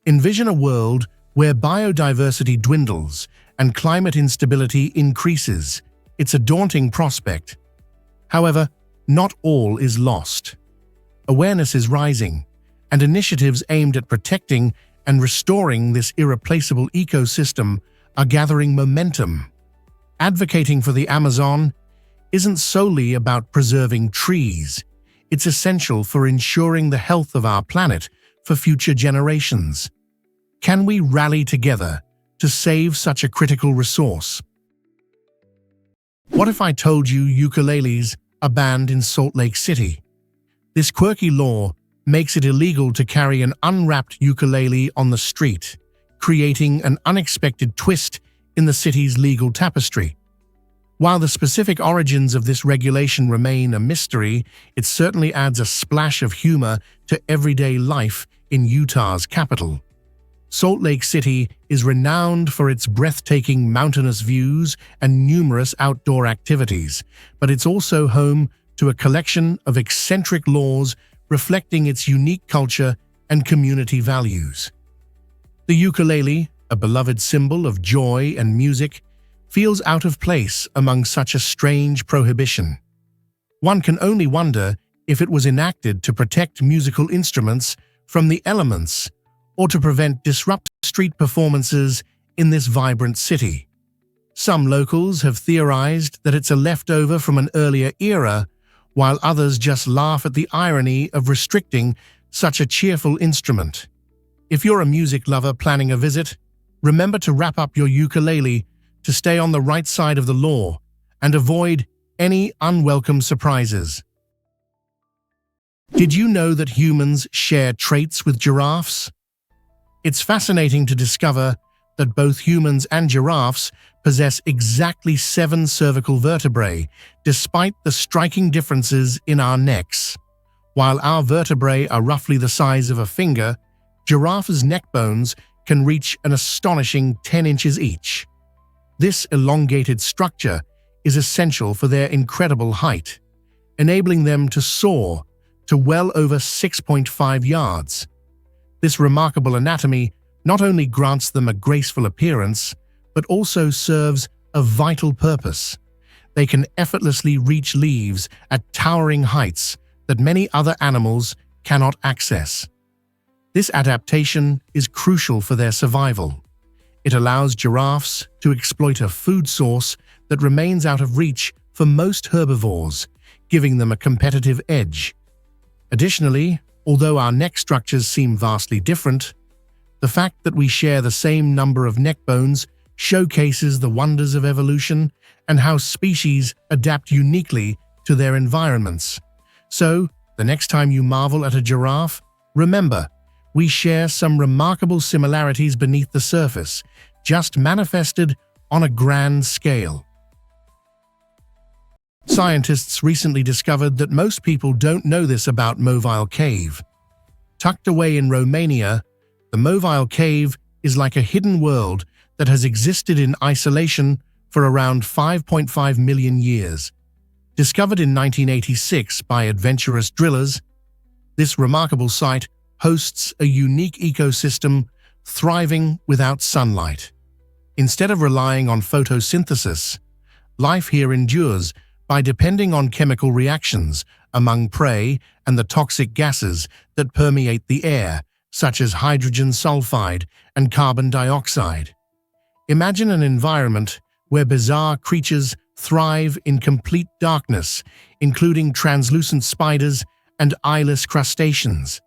Envision a world where biodiversity dwindles and climate instability increases. It's a daunting prospect. However, not all is lost. Awareness is rising, and initiatives aimed at protecting and restoring this irreplaceable ecosystem are gathering momentum. Advocating for the Amazon isn't solely about preserving trees. It's essential for ensuring the health of our planet for future generations. Can we rally together to save such a critical resource? What if I told you ukuleles are banned in Salt Lake City? This quirky law makes it illegal to carry an unwrapped ukulele on the street, creating an unexpected twist in the city's legal tapestry. While the specific origins of this regulation remain a mystery, it certainly adds a splash of humor to everyday life in Utah's capital. Salt Lake City is renowned for its breathtaking mountainous views and numerous outdoor activities, but it's also home to a collection of eccentric laws reflecting its unique culture and community values. The ukulele, a beloved symbol of joy and music, feels out of place among such a strange prohibition. One can only wonder if it was enacted to protect musical instruments from the elements or to prevent disruptive street performances in this vibrant city. Some locals have theorized that it's a leftover from an earlier era, while others just laugh at the irony of restricting such a cheerful instrument. If you're a music lover planning a visit, remember to wrap up your ukulele to stay on the right side of the law and avoid any unwelcome surprises. Did you know that humans share traits with giraffes? It's fascinating to discover that both humans and giraffes possess exactly 7 cervical vertebrae, despite the striking differences in our necks. While our vertebrae are roughly the size of a finger, giraffes' neck bones can reach an astonishing 10 inches each. This elongated structure is essential for their incredible height, enabling them to soar to well over 6.5 yards. This remarkable anatomy not only grants them a graceful appearance, but also serves a vital purpose. They can effortlessly reach leaves at towering heights that many other animals cannot access. This adaptation is crucial for their survival. It allows giraffes to exploit a food source that remains out of reach for most herbivores, giving them a competitive edge. Additionally, although our neck structures seem vastly different, the fact that we share the same number of neck bones showcases the wonders of evolution and how species adapt uniquely to their environments. So, the next time you marvel at a giraffe, remember, we share some remarkable similarities beneath the surface, just manifested on a grand scale. Scientists recently discovered that most people don't know this about Mobile Cave. Tucked away in Romania, the Mobile Cave is like a hidden world that has existed in isolation for around 5.5 million years. Discovered in 1986 by adventurous drillers, this remarkable site hosts a unique ecosystem thriving without sunlight. Instead of relying on photosynthesis, life here endures by depending on chemical reactions among prey and the toxic gases that permeate the air, such as hydrogen sulfide and carbon dioxide. Imagine an environment where bizarre creatures thrive in complete darkness, including translucent spiders and eyeless crustaceans.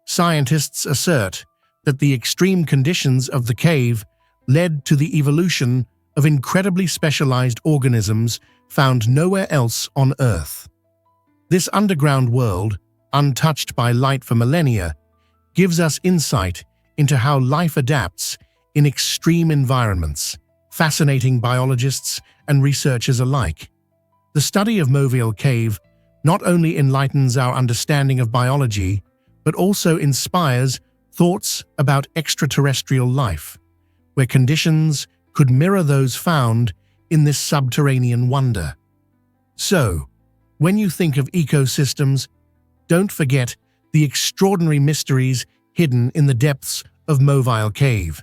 Scientists assert that the extreme conditions of the cave led to the evolution of incredibly specialized organisms found nowhere else on Earth. This underground world, untouched by light for millennia, gives us insight into how life adapts in extreme environments, fascinating biologists and researchers alike. The study of Mobile Cave not only enlightens our understanding of biology, but also inspires thoughts about extraterrestrial life, where conditions could mirror those found in this subterranean wonder. So, when you think of ecosystems, don't forget the extraordinary mysteries hidden in the depths of Mobile Cave.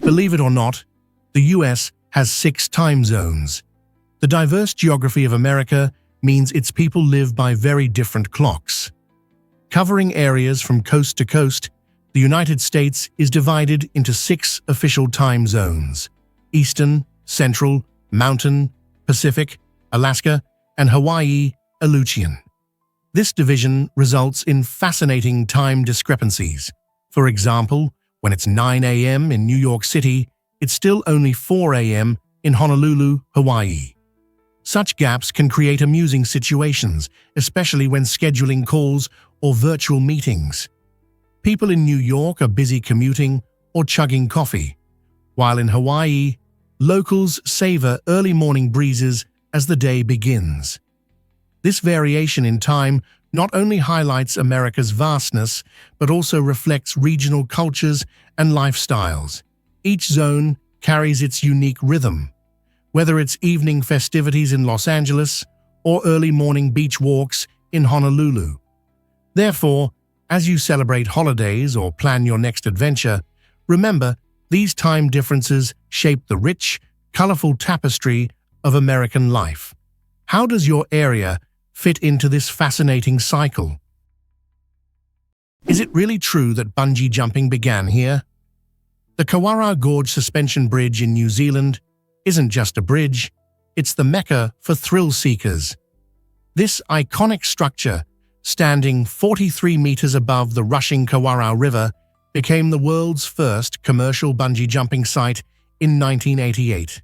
Believe it or not, the US has 6 time zones. The diverse geography of America means its people live by very different clocks. Covering areas from coast to coast, the United States is divided into 6 official time zones: Eastern, Central, Mountain, Pacific, Alaska, and Hawaii, Aleutian. This division results in fascinating time discrepancies. For example, when it's 9 a.m. in New York City, it's still only 4 a.m. in Honolulu, Hawaii. Such gaps can create amusing situations, especially when scheduling calls or virtual meetings. People in New York are busy commuting or chugging coffee, while in Hawaii, locals savor early morning breezes as the day begins. This variation in time not only highlights America's vastness, but also reflects regional cultures and lifestyles. Each zone carries its unique rhythm, whether it's evening festivities in Los Angeles or early morning beach walks in Honolulu. Therefore, as you celebrate holidays or plan your next adventure, remember these time differences shape the rich, colorful tapestry of American life. How does your area fit into this fascinating cycle? Is it really true that bungee jumping began here? The Kawara Gorge Suspension Bridge in New Zealand isn't just a bridge, it's the mecca for thrill seekers. This iconic structure, standing 43 meters above the rushing Kawara River, became the world's first commercial bungee jumping site in 1988.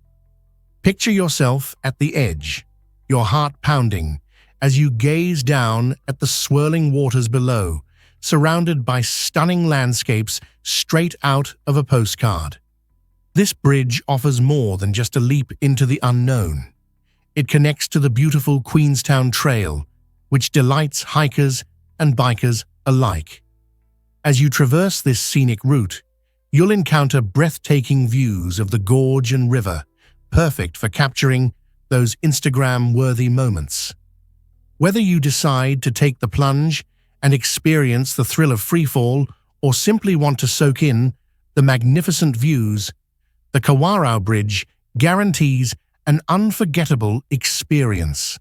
Picture yourself at the edge, your heart pounding, as you gaze down at the swirling waters below, surrounded by stunning landscapes straight out of a postcard. This bridge offers more than just a leap into the unknown. It connects to the beautiful Queenstown Trail, which delights hikers and bikers alike. As you traverse this scenic route, you'll encounter breathtaking views of the gorge and river, perfect for capturing those Instagram-worthy moments. Whether you decide to take the plunge and experience the thrill of freefall or simply want to soak in the magnificent views, the Kawara Bridge guarantees an unforgettable experience.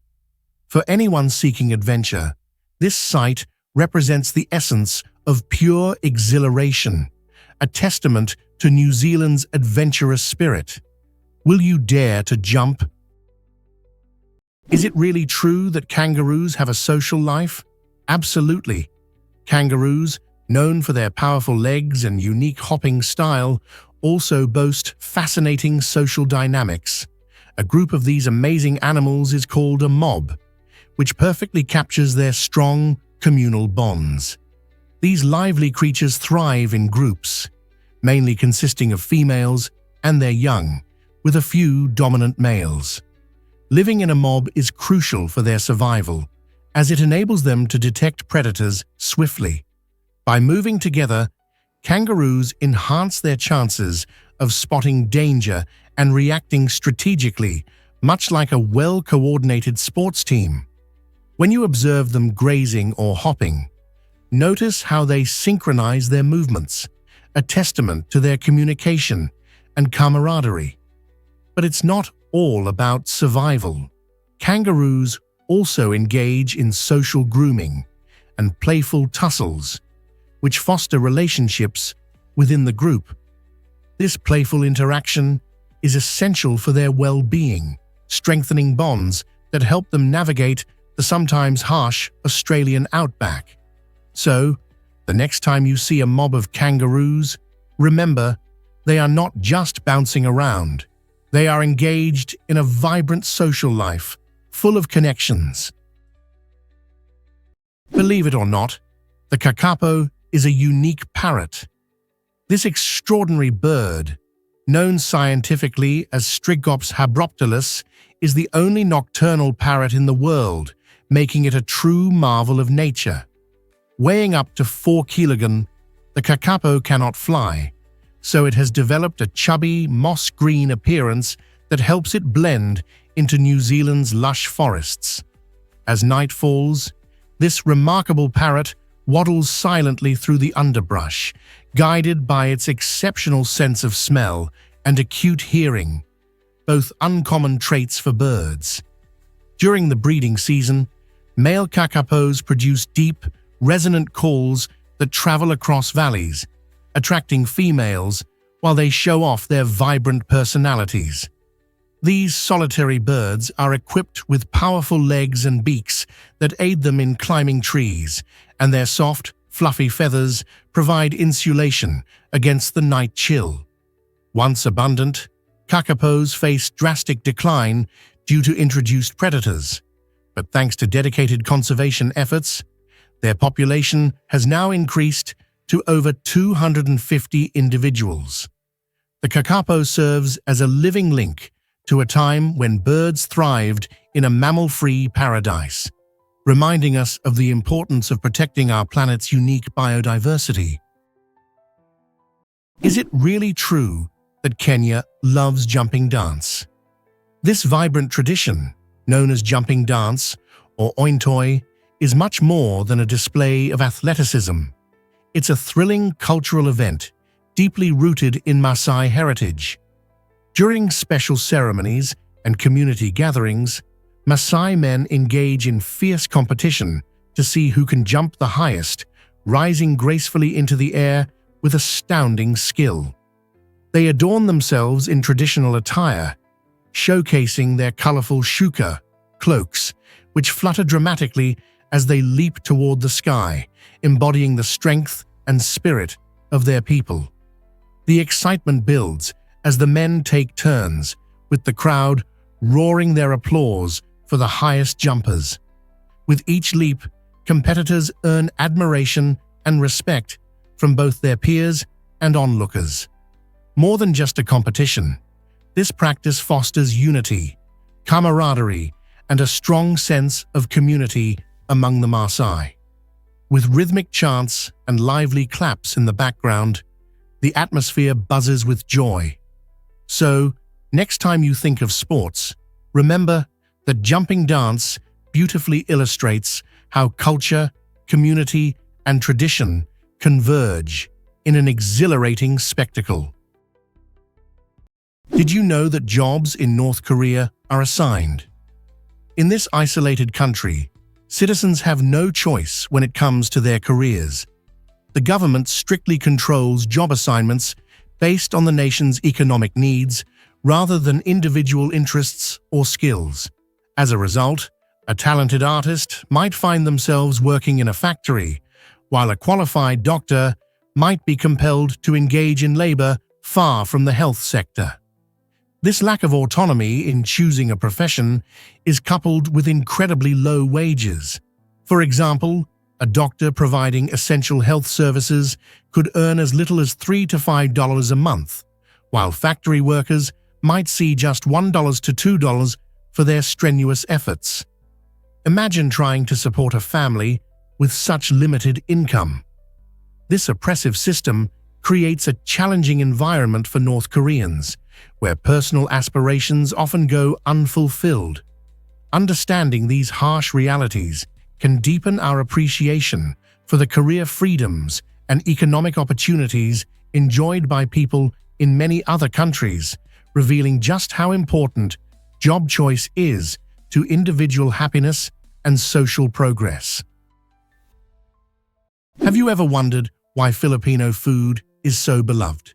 For anyone seeking adventure, this site represents the essence of pure exhilaration, a testament to New Zealand's adventurous spirit. Will you dare to jump? Is it really true that kangaroos have a social life? Absolutely. Kangaroos, known for their powerful legs and unique hopping style, also boast fascinating social dynamics. A group of these amazing animals is called a mob, which perfectly captures their strong communal bonds. These lively creatures thrive in groups, mainly consisting of females and their young, with a few dominant males. Living in a mob is crucial for their survival, as it enables them to detect predators swiftly. By moving together, kangaroos enhance their chances of spotting danger and reacting strategically, much like a well-coordinated sports team. When you observe them grazing or hopping, notice how they synchronize their movements, a testament to their communication and camaraderie. But it's not all about survival. Kangaroos also engage in social grooming and playful tussles, which foster relationships within the group. This playful interaction is essential for their well-being, strengthening bonds that help them navigate the sometimes harsh Australian outback. So, the next time you see a mob of kangaroos, remember, they are not just bouncing around. They are engaged in a vibrant social life, full of connections. Believe it or not, the kakapo is a unique parrot. This extraordinary bird, known scientifically as Strigops habroptilus, is the only nocturnal parrot in the world, making it a true marvel of nature. Weighing up to 4 kilograms, the kakapo cannot fly, so it has developed a chubby, moss-green appearance that helps it blend into New Zealand's lush forests. As night falls, this remarkable parrot waddles silently through the underbrush, guided by its exceptional sense of smell and acute hearing, both uncommon traits for birds. During the breeding season, male kakapos produce deep, resonant calls that travel across valleys, attracting females while they show off their vibrant personalities. These solitary birds are equipped with powerful legs and beaks that aid them in climbing trees, and their soft, fluffy feathers provide insulation against the night chill. Once abundant, kakapos face drastic decline due to introduced predators. But thanks to dedicated conservation efforts, their population has now increased to over 250 individuals. The kakapo serves as a living link to a time when birds thrived in a mammal-free paradise, reminding us of the importance of protecting our planet's unique biodiversity. Is it really true that Kenya loves jumping dance? This vibrant tradition, known as jumping dance or ointoi, is much more than a display of athleticism. It's a thrilling cultural event deeply rooted in Maasai heritage. During special ceremonies and community gatherings, Maasai men engage in fierce competition to see who can jump the highest, rising gracefully into the air with astounding skill. They adorn themselves in traditional attire, showcasing their colorful shuka, cloaks, which flutter dramatically as they leap toward the sky, embodying the strength and spirit of their people. The excitement builds as the men take turns, with the crowd roaring their applause for the highest jumpers. With each leap, competitors earn admiration and respect from both their peers and onlookers. More than just a competition, this practice fosters unity, camaraderie, and a strong sense of community among the Maasai. With rhythmic chants and lively claps in the background, the atmosphere buzzes with joy. So, next time you think of sports, remember that jumping dance beautifully illustrates how culture, community, and tradition converge in an exhilarating spectacle. Did you know that jobs in North Korea are assigned? In this isolated country, citizens have no choice when it comes to their careers. The government strictly controls job assignments based on the nation's economic needs rather than individual interests or skills. As a result, a talented artist might find themselves working in a factory, while a qualified doctor might be compelled to engage in labor far from the health sector. This lack of autonomy in choosing a profession is coupled with incredibly low wages. For example, a doctor providing essential health services could earn as little as $3 to $5 a month, while factory workers might see just $1 to $2 for their strenuous efforts. Imagine trying to support a family with such limited income. This oppressive system creates a challenging environment for North Koreans, where personal aspirations often go unfulfilled. Understanding these harsh realities can deepen our appreciation for the career freedoms and economic opportunities enjoyed by people in many other countries, revealing just how important job choice is to individual happiness and social progress. Have you ever wondered why Filipino food is so beloved?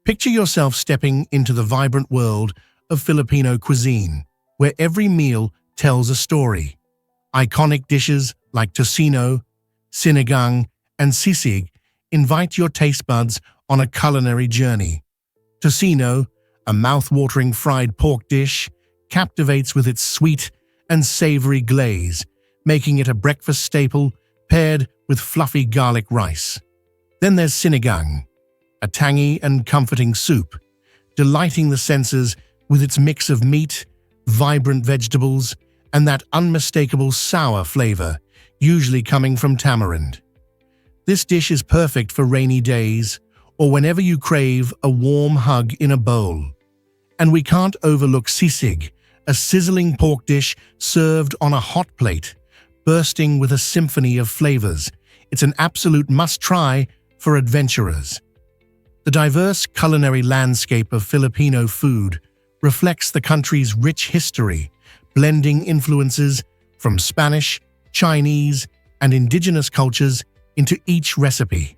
Picture yourself stepping into the vibrant world of Filipino cuisine, where every meal tells a story. Iconic dishes like tocino, sinigang, and sisig invite your taste buds on a culinary journey. Tocino, a mouth-watering fried pork dish, captivates with its sweet and savory glaze, making it a breakfast staple paired with fluffy garlic rice. Then there's sinigang, a tangy and comforting soup, delighting the senses with its mix of meat, vibrant vegetables, and that unmistakable sour flavor, usually coming from tamarind. This dish is perfect for rainy days or whenever you crave a warm hug in a bowl. And we can't overlook sisig, a sizzling pork dish served on a hot plate, bursting with a symphony of flavors. It's an absolute must-try for adventurers. The diverse culinary landscape of Filipino food reflects the country's rich history, blending influences from Spanish, Chinese, and indigenous cultures into each recipe.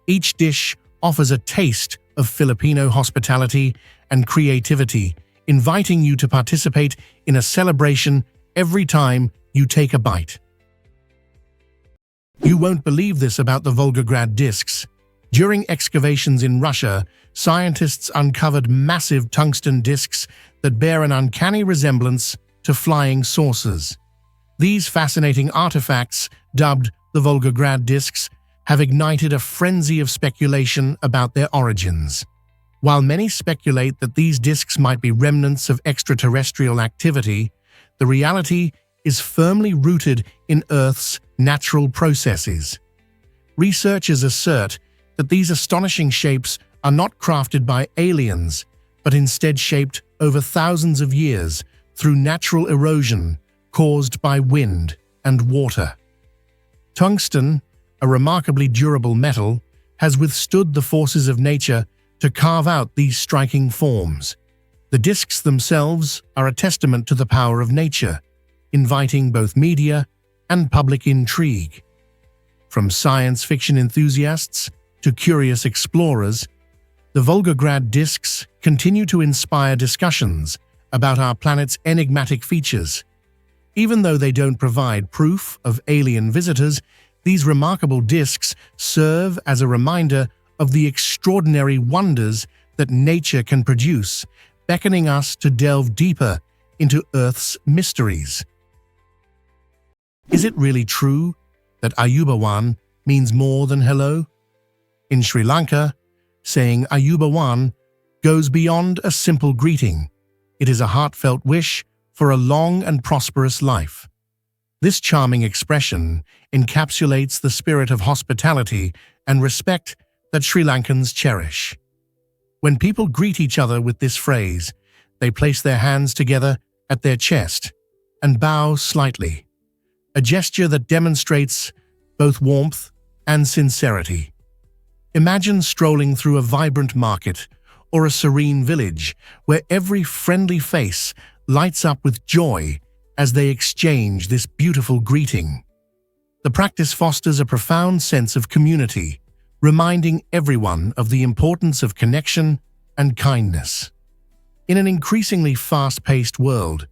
Each dish offers a taste of Filipino hospitality and creativity, inviting you to participate in a celebration every time you take a bite. You won't believe this about the Volgograd discs. During excavations in Russia, scientists uncovered massive tungsten discs that bear an uncanny resemblance to flying saucers. These fascinating artifacts, dubbed the Volgograd discs, have ignited a frenzy of speculation about their origins. While many speculate that these discs might be remnants of extraterrestrial activity, the reality is firmly rooted in Earth's natural processes. Researchers assert that these astonishing shapes are not crafted by aliens, but instead shaped over thousands of years through natural erosion caused by wind and water. Tungsten, a remarkably durable metal, has withstood the forces of nature to carve out these striking forms. The discs themselves are a testament to the power of nature, inviting both media and public intrigue. From science fiction enthusiasts to curious explorers, the Volgograd discs continue to inspire discussions about our planet's enigmatic features. Even though they don't provide proof of alien visitors, these remarkable discs serve as a reminder of the extraordinary wonders that nature can produce, beckoning us to delve deeper into Earth's mysteries. Is it really true that Ayubawan means more than hello? In Sri Lanka, saying Ayubawan goes beyond a simple greeting. It is a heartfelt wish for a long and prosperous life. This charming expression encapsulates the spirit of hospitality and respect that Sri Lankans cherish. When people greet each other with this phrase, they place their hands together at their chest and bow slightly, a gesture that demonstrates both warmth and sincerity. Imagine strolling through a vibrant market or a serene village where every friendly face lights up with joy as they exchange this beautiful greeting. The practice fosters a profound sense of community, reminding everyone of the importance of connection and kindness. In an increasingly fast-paced world,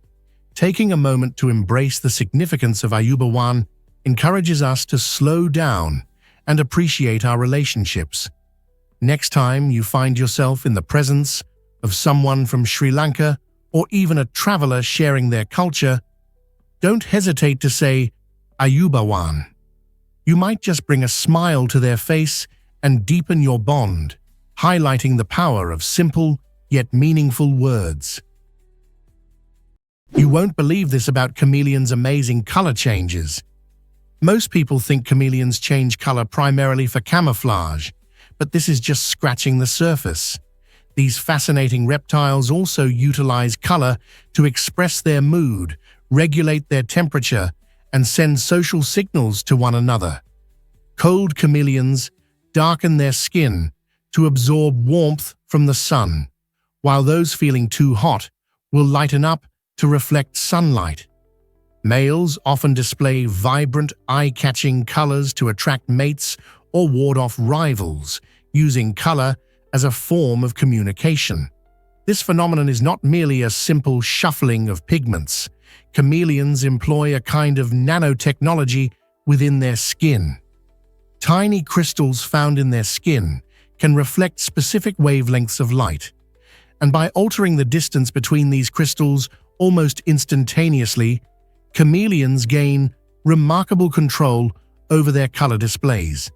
taking a moment to embrace the significance of Ayubawan encourages us to slow down and appreciate our relationships. Next time you find yourself in the presence of someone from Sri Lanka or even a traveler sharing their culture, don't hesitate to say Ayubawan. You might just bring a smile to their face and deepen your bond, highlighting the power of simple yet meaningful words. You won't believe this about chameleons' amazing color changes. Most people think chameleons change color primarily for camouflage, but this is just scratching the surface. These fascinating reptiles also utilize color to express their mood, regulate their temperature, and send social signals to one another. Cold chameleons darken their skin to absorb warmth from the sun, while those feeling too hot will lighten up to reflect sunlight. Males often display vibrant, eye-catching colors to attract mates or ward off rivals, using color as a form of communication. This phenomenon is not merely a simple shuffling of pigments. Chameleons employ a kind of nanotechnology within their skin. Tiny crystals found in their skin can reflect specific wavelengths of light, and by altering the distance between these crystals almost instantaneously, chameleons gain remarkable control over their color displays.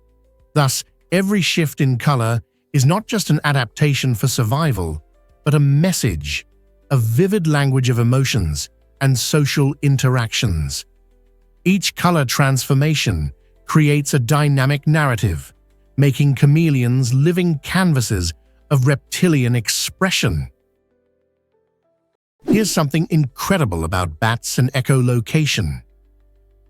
Thus, every shift in color is not just an adaptation for survival, but a message, a vivid language of emotions and social interactions. Each color transformation creates a dynamic narrative, making chameleons living canvases of reptilian expression. Here's something incredible about bats and echolocation.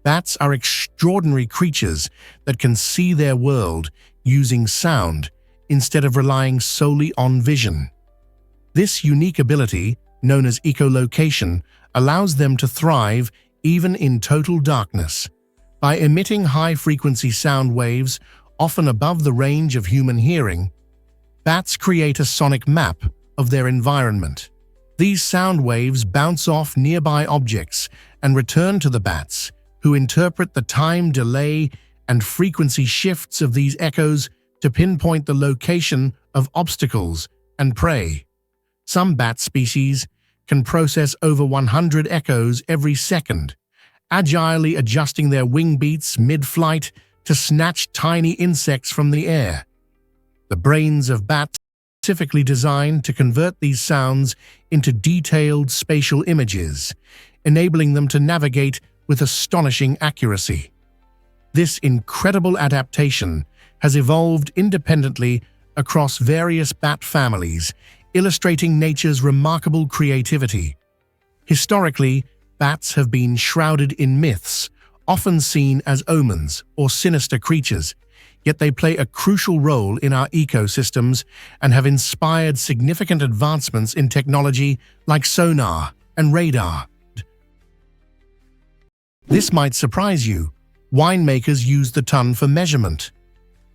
Bats are extraordinary creatures that can see their world using sound instead of relying solely on vision. This unique ability, known as echolocation, allows them to thrive even in total darkness. By emitting high-frequency sound waves, often above the range of human hearing, bats create a sonic map of their environment. These sound waves bounce off nearby objects and return to the bats, who interpret the time delay and frequency shifts of these echoes to pinpoint the location of obstacles and prey. Some bat species can process over 100 echoes every second, agilely adjusting their wing beats mid-flight to snatch tiny insects from the air. The brains of bats are specifically designed to convert these sounds into detailed spatial images, enabling them to navigate with astonishing accuracy. This incredible adaptation has evolved independently across various bat families, illustrating nature's remarkable creativity. Historically, bats have been shrouded in myths, often seen as omens or sinister creatures, yet they play a crucial role in our ecosystems and have inspired significant advancements in technology like sonar and radar. This might surprise you. Winemakers used the ton for measurement.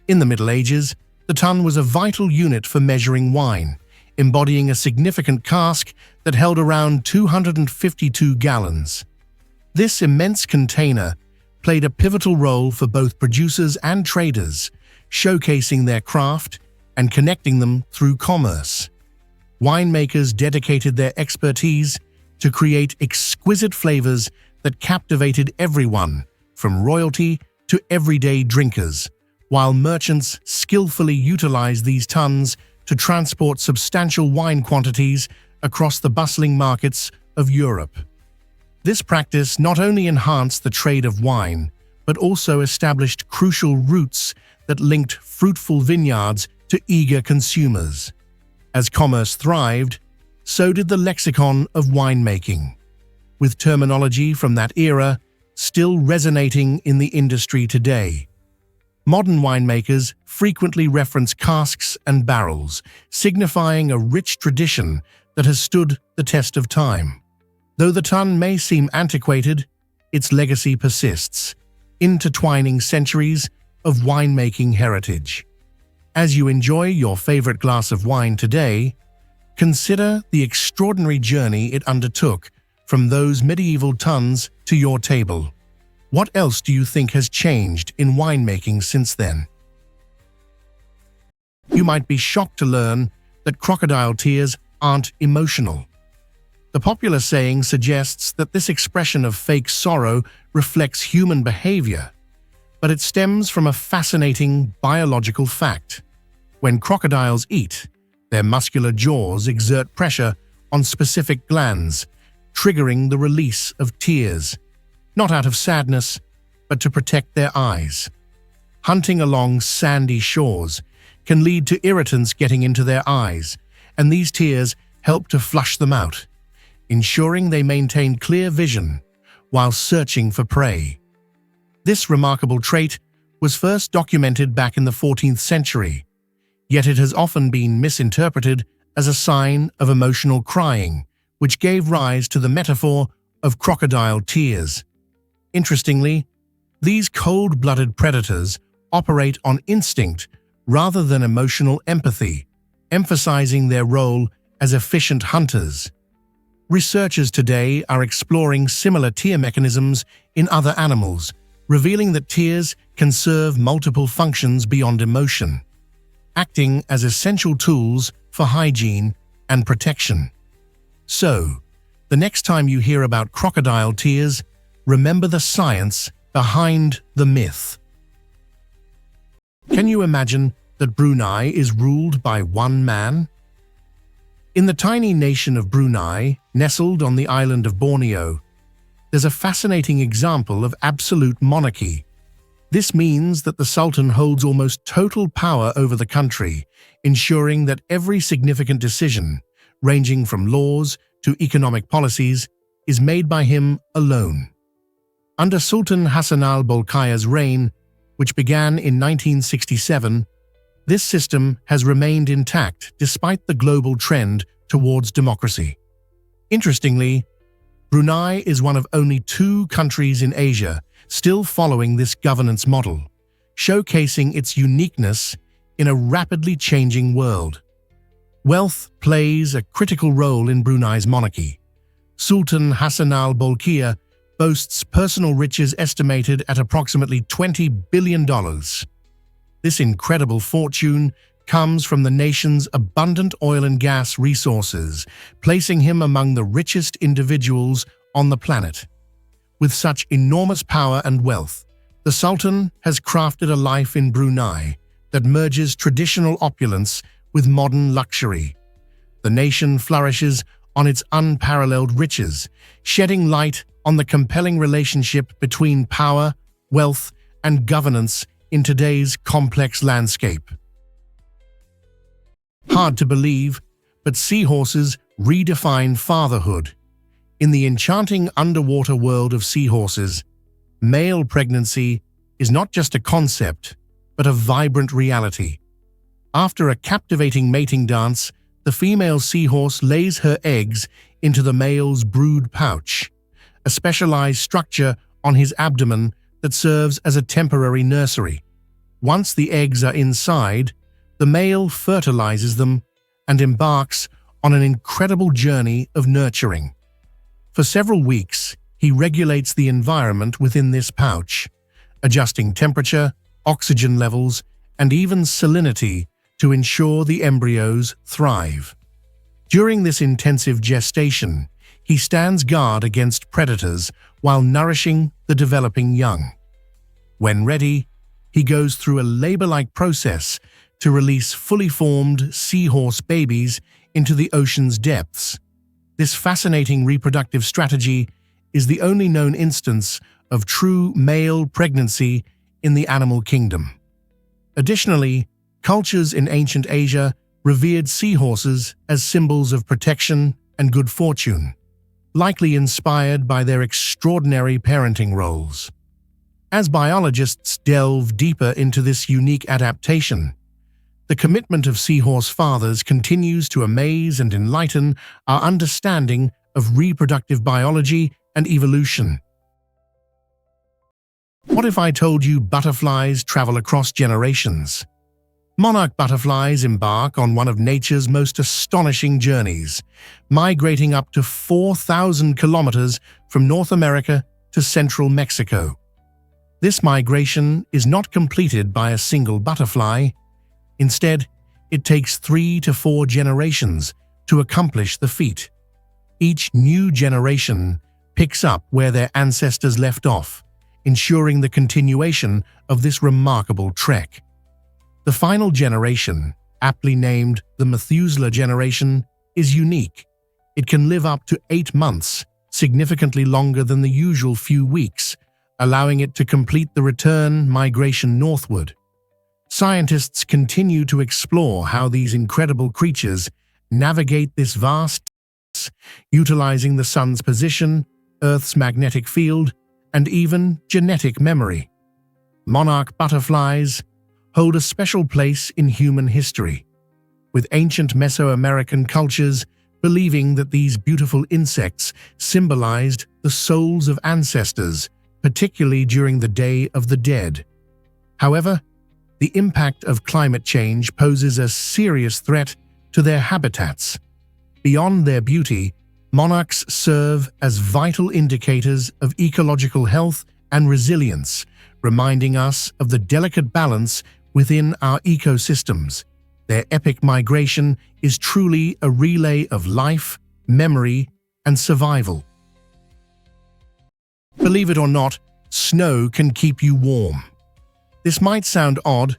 In the Middle Ages, the ton was a vital unit for measuring wine, embodying a significant cask that held around 252 gallons. This immense container played a pivotal role for both producers and traders, showcasing their craft and connecting them through commerce. Winemakers dedicated their expertise to create exquisite flavors that captivated everyone, from royalty to everyday drinkers, while merchants skillfully utilized these tons to transport substantial wine quantities across the bustling markets of Europe. This practice not only enhanced the trade of wine, but also established crucial routes that linked fruitful vineyards to eager consumers. As commerce thrived, so did the lexicon of winemaking, with terminology from that era still resonating in the industry today. Modern winemakers frequently reference casks and barrels, signifying a rich tradition that has stood the test of time. Though the ton may seem antiquated, its legacy persists, intertwining centuries of winemaking heritage. As you enjoy your favorite glass of wine today, consider the extraordinary journey it undertook from those medieval tons to your table. What else do you think has changed in winemaking since then? You might be shocked to learn that crocodile tears aren't emotional. The popular saying suggests that this expression of fake sorrow reflects human behavior, but it stems from a fascinating biological fact. When crocodiles eat, their muscular jaws exert pressure on specific glands, triggering the release of tears, not out of sadness, but to protect their eyes. Hunting along sandy shores can lead to irritants getting into their eyes, and these tears help to flush them out, ensuring they maintain clear vision while searching for prey. This remarkable trait was first documented back in the 14th century, yet it has often been misinterpreted as a sign of emotional crying, which gave rise to the metaphor of crocodile tears. Interestingly, these cold-blooded predators operate on instinct rather than emotional empathy, emphasizing their role as efficient hunters. Researchers today are exploring similar tear mechanisms in other animals, revealing that tears can serve multiple functions beyond emotion, acting as essential tools for hygiene and protection. So, the next time you hear about crocodile tears, remember the science behind the myth. Can you imagine that Brunei is ruled by one man? In the tiny nation of Brunei, nestled on the island of Borneo, there's a fascinating example of absolute monarchy. This means that the Sultan holds almost total power over the country, ensuring that every significant decision, ranging from laws to economic policies, is made by him alone. Under Sultan Hassan al-Bolkiah's reign, which began in 1967, this system has remained intact despite the global trend towards democracy. Interestingly, Brunei is one of only 2 countries in Asia still following this governance model, showcasing its uniqueness in a rapidly changing world. Wealth plays a critical role in Brunei's monarchy. Sultan Hassan al-Bolkiah boasts personal riches estimated at approximately $20 billion. This incredible fortune comes from the nation's abundant oil and gas resources, placing him among the richest individuals on the planet. With such enormous power and wealth, the Sultan has crafted a life in Brunei that merges traditional opulence with modern luxury. The nation flourishes on its unparalleled riches, shedding light on the compelling relationship between power, wealth, and governance in today's complex landscape. Hard to believe, but seahorses redefine fatherhood. In the enchanting underwater world of seahorses, male pregnancy is not just a concept, but a vibrant reality. After a captivating mating dance, the female seahorse lays her eggs into the male's brood pouch, a specialized structure on his abdomen that serves as a temporary nursery. Once the eggs are inside, the male fertilizes them and embarks on an incredible journey of nurturing. For several weeks, he regulates the environment within this pouch, adjusting temperature, oxygen levels, and even salinity to ensure the embryos thrive. During this intensive gestation, he stands guard against predators while nourishing the developing young. When ready, he goes through a labor-like process to release fully formed seahorse babies into the ocean's depths. This fascinating reproductive strategy is the only known instance of true male pregnancy in the animal kingdom. Additionally, cultures in ancient Asia revered seahorses as symbols of protection and good fortune, likely inspired by their extraordinary parenting roles. As biologists delve deeper into this unique adaptation, the commitment of seahorse fathers continues to amaze and enlighten our understanding of reproductive biology and evolution. What if I told you butterflies travel across generations? Monarch butterflies embark on one of nature's most astonishing journeys, migrating up to 4,000 kilometers from North America to central Mexico. This migration is not completed by a single butterfly. Instead, it takes 3 to 4 generations to accomplish the feat. Each new generation picks up where their ancestors left off, ensuring the continuation of this remarkable trek. The final generation, aptly named the Methuselah generation, is unique. It can live up to 8 months, significantly longer than the usual few weeks, allowing it to complete the return migration northward. Scientists continue to explore how these incredible creatures navigate this vast, utilizing the sun's position, Earth's magnetic field, and even genetic memory. Monarch butterflies hold a special place in human history, with ancient Mesoamerican cultures believing that these beautiful insects symbolized the souls of ancestors, particularly during the Day of the Dead. However, the impact of climate change poses a serious threat to their habitats. Beyond their beauty, monarchs serve as vital indicators of ecological health and resilience, reminding us of the delicate balance within our ecosystems. Their epic migration is truly a relay of life, memory, and survival. Believe it or not, snow can keep you warm. This might sound odd,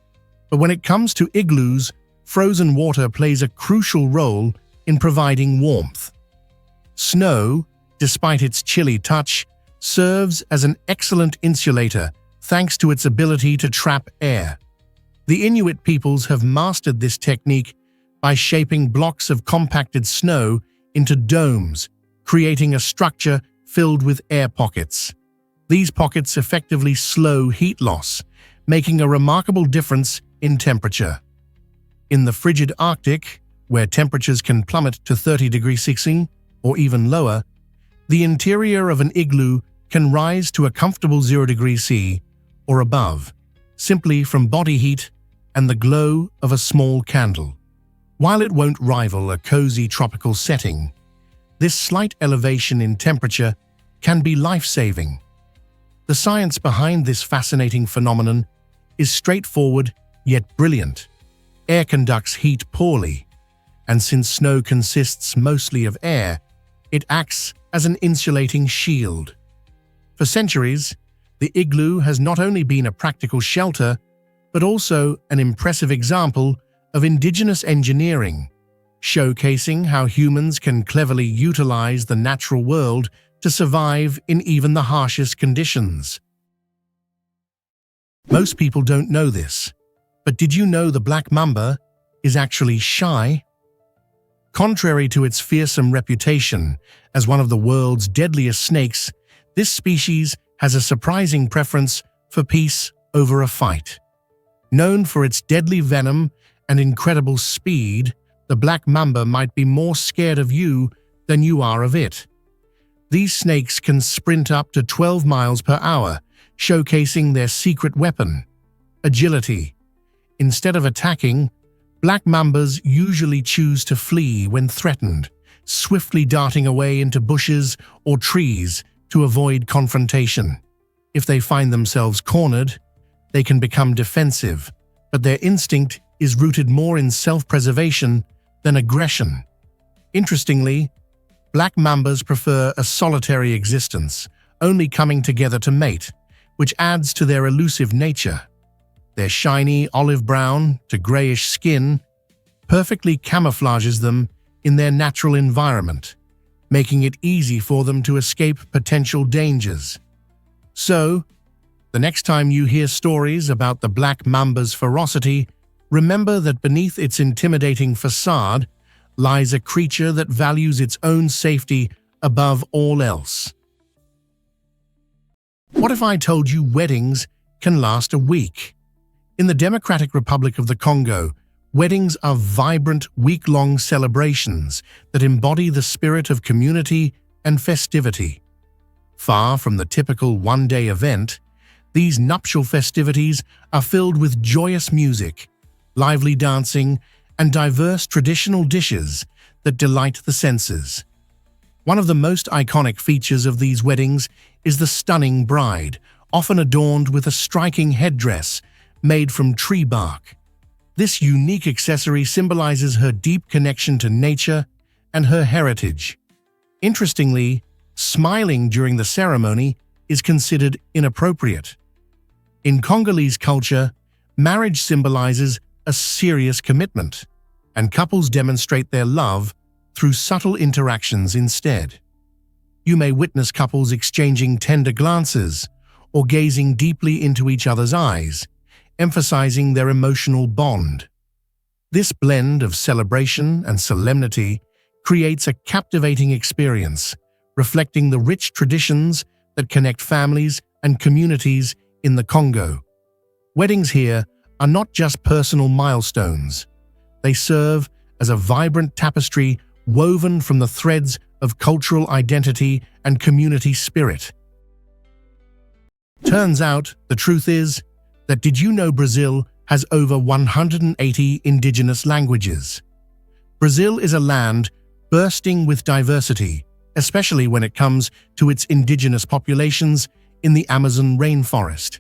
but when it comes to igloos, frozen water plays a crucial role in providing warmth. Snow, despite its chilly touch, serves as an excellent insulator thanks to its ability to trap air. The Inuit peoples have mastered this technique by shaping blocks of compacted snow into domes, creating a structure filled with air pockets. These pockets effectively slow heat loss, making a remarkable difference in temperature. In the frigid Arctic, where temperatures can plummet to 30 degrees Celsius or even lower, the interior of an igloo can rise to a comfortable 0 degrees C or above, simply from body heat and the glow of a small candle. While it won't rival a cozy tropical setting, this slight elevation in temperature can be life-saving. The science behind this fascinating phenomenon is straightforward yet brilliant. Air conducts heat poorly, and since snow consists mostly of air, it acts as an insulating shield. For centuries, the igloo has not only been a practical shelter, but also an impressive example of indigenous engineering, showcasing how humans can cleverly utilize the natural world to survive in even the harshest conditions. Most people don't know this, but did you know the black mamba is actually shy? Contrary to its fearsome reputation as one of the world's deadliest snakes, this species has a surprising preference for peace over a fight. Known for its deadly venom and incredible speed, the black mamba might be more scared of you than you are of it. These snakes can sprint up to 12 miles per hour, showcasing their secret weapon, agility. Instead of attacking, black mambas usually choose to flee when threatened, swiftly darting away into bushes or trees to avoid confrontation. If they find themselves cornered, they can become defensive, but their instinct is rooted more in self-preservation than aggression. Interestingly, black mambas prefer a solitary existence, only coming together to mate, which adds to their elusive nature. Their shiny olive-brown to grayish skin perfectly camouflages them in their natural environment, making it easy for them to escape potential dangers. So, the next time you hear stories about the black mamba's ferocity, remember that beneath its intimidating facade lies a creature that values its own safety above all else. What if I told you weddings can last a week? In the Democratic Republic of the Congo, weddings are vibrant, week-long celebrations that embody the spirit of community and festivity. Far from the typical one-day event, these nuptial festivities are filled with joyous music, lively dancing, and diverse traditional dishes that delight the senses. One of the most iconic features of these weddings is the stunning bride, often adorned with a striking headdress made from tree bark. This unique accessory symbolizes her deep connection to nature and her heritage. Interestingly, smiling during the ceremony is considered inappropriate. In Congolese culture, marriage symbolizes a serious commitment, and couples demonstrate their love through subtle interactions instead. You may witness couples exchanging tender glances or gazing deeply into each other's eyes, emphasizing their emotional bond. This blend of celebration and solemnity creates a captivating experience, reflecting the rich traditions that connect families and communities in the Congo. Weddings here are not just personal milestones. They serve as a vibrant tapestry woven from the threads of cultural identity and community spirit. Turns out, the truth is that did you know Brazil has over 180 indigenous languages? Brazil is a land bursting with diversity, especially when it comes to its indigenous populations in the Amazon rainforest.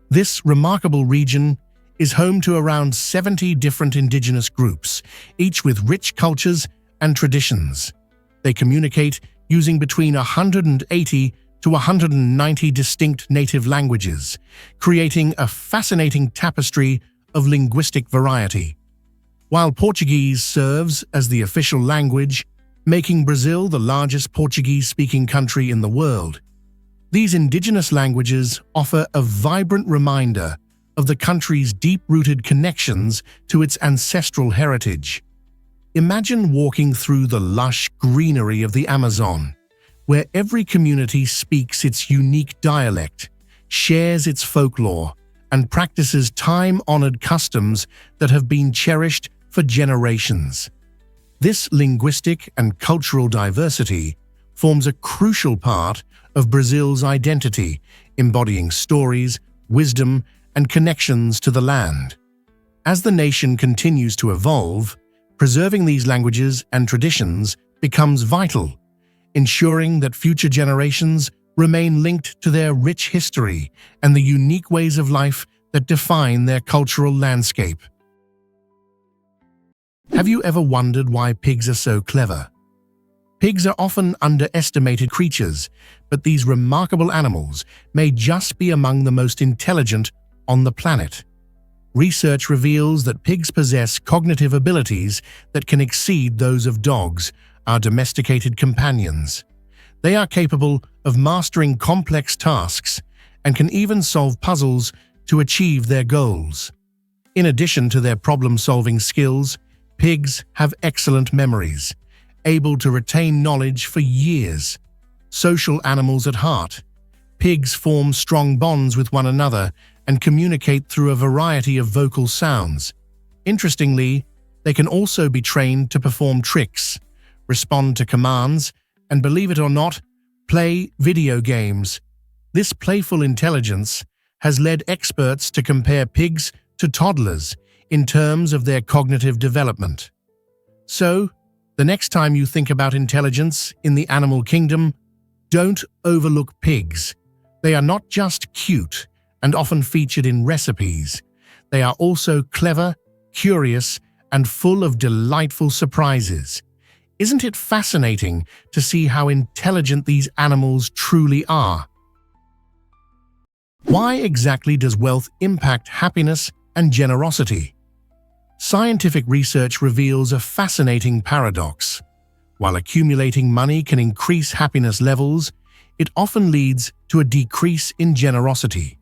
This remarkable region is home to around 70 different indigenous groups, each with rich cultures and traditions. They communicate using between 180 to 190 distinct native languages, creating a fascinating tapestry of linguistic variety. While Portuguese serves as the official language, making Brazil the largest Portuguese-speaking country in the world, these indigenous languages offer a vibrant reminder of the country's deep-rooted connections to its ancestral heritage. Imagine walking through the lush greenery of the Amazon, where every community speaks its unique dialect, shares its folklore, and practices time-honored customs that have been cherished for generations. This linguistic and cultural diversity forms a crucial part of Brazil's identity, embodying stories, wisdom, and connections to the land. As the nation continues to evolve, preserving these languages and traditions becomes vital, ensuring that future generations remain linked to their rich history and the unique ways of life that define their cultural landscape. Have you ever wondered why pigs are so clever? Pigs are often underestimated creatures, but these remarkable animals may just be among the most intelligent on the planet. Research reveals that pigs possess cognitive abilities that can exceed those of dogs, our domesticated companions. They are capable of mastering complex tasks and can even solve puzzles to achieve their goals. In addition to their problem-solving skills, pigs have excellent memories, able to retain knowledge for years. Social animals at heart, pigs form strong bonds with one another and communicate through a variety of vocal sounds. Interestingly, they can also be trained to perform tricks, respond to commands, and believe it or not, play video games. This playful intelligence has led experts to compare pigs to toddlers in terms of their cognitive development. So, the next time you think about intelligence in the animal kingdom, don't overlook pigs. They are not just cute and often featured in recipes. They are also clever, curious, and full of delightful surprises. Isn't it fascinating to see how intelligent these animals truly are? Why exactly does wealth impact happiness and generosity? Scientific research reveals a fascinating paradox. While accumulating money can increase happiness levels, it often leads to a decrease in generosity.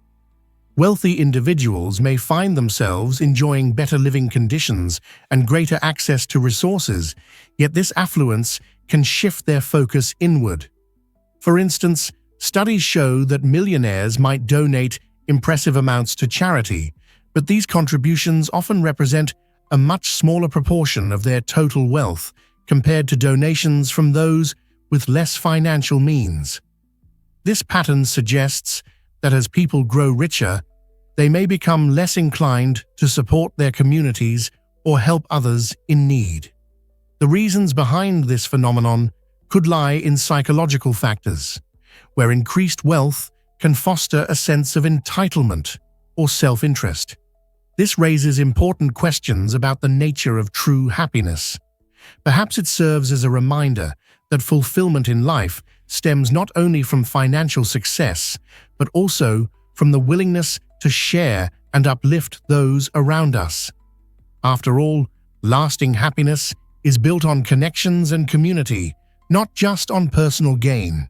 Wealthy individuals may find themselves enjoying better living conditions and greater access to resources, yet this affluence can shift their focus inward. For instance, studies show that millionaires might donate impressive amounts to charity, but these contributions often represent a much smaller proportion of their total wealth compared to donations from those with less financial means. This pattern suggests that as people grow richer, they may become less inclined to support their communities or help others in need. The reasons behind this phenomenon could lie in psychological factors, where increased wealth can foster a sense of entitlement or self-interest. This raises important questions about the nature of true happiness. Perhaps it serves as a reminder that fulfillment in life stems not only from financial success, but also from the willingness to share and uplift those around us. After all, lasting happiness is built on connections and community, not just on personal gain.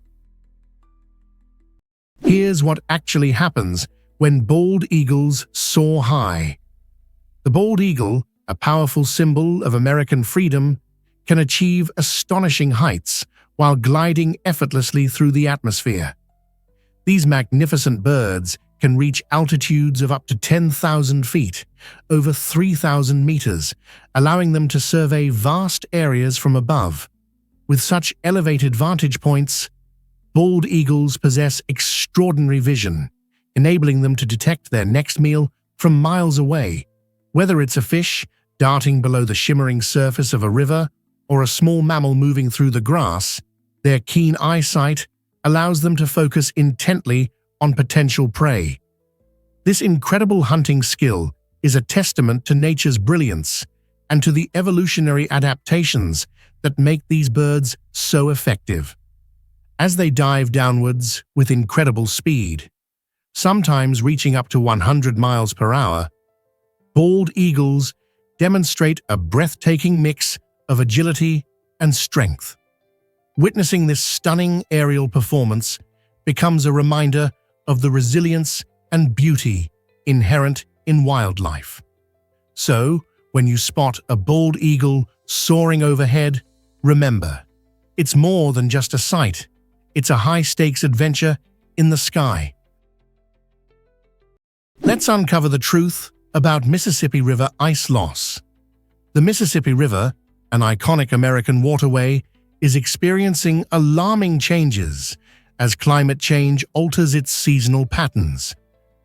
Here's what actually happens when bald eagles soar high. The bald eagle, a powerful symbol of American freedom, can achieve astonishing heights while gliding effortlessly through the atmosphere. These magnificent birds can reach altitudes of up to 10,000 feet, over 3,000 meters, allowing them to survey vast areas from above. With such elevated vantage points, bald eagles possess extraordinary vision, enabling them to detect their next meal from miles away. Whether it's a fish darting below the shimmering surface of a river or a small mammal moving through the grass, their keen eyesight allows them to focus intently on potential prey. This incredible hunting skill is a testament to nature's brilliance and to the evolutionary adaptations that make these birds so effective. As they dive downwards with incredible speed, sometimes reaching up to 100 miles per hour, bald eagles demonstrate a breathtaking mix of agility and strength. Witnessing this stunning aerial performance becomes a reminder of the resilience and beauty inherent in wildlife. So, when you spot a bald eagle soaring overhead, remember, it's more than just a sight. It's a high-stakes adventure in the sky. Let's uncover the truth about Mississippi River ice loss. The Mississippi River, an iconic American waterway, is experiencing alarming changes as climate change alters its seasonal patterns.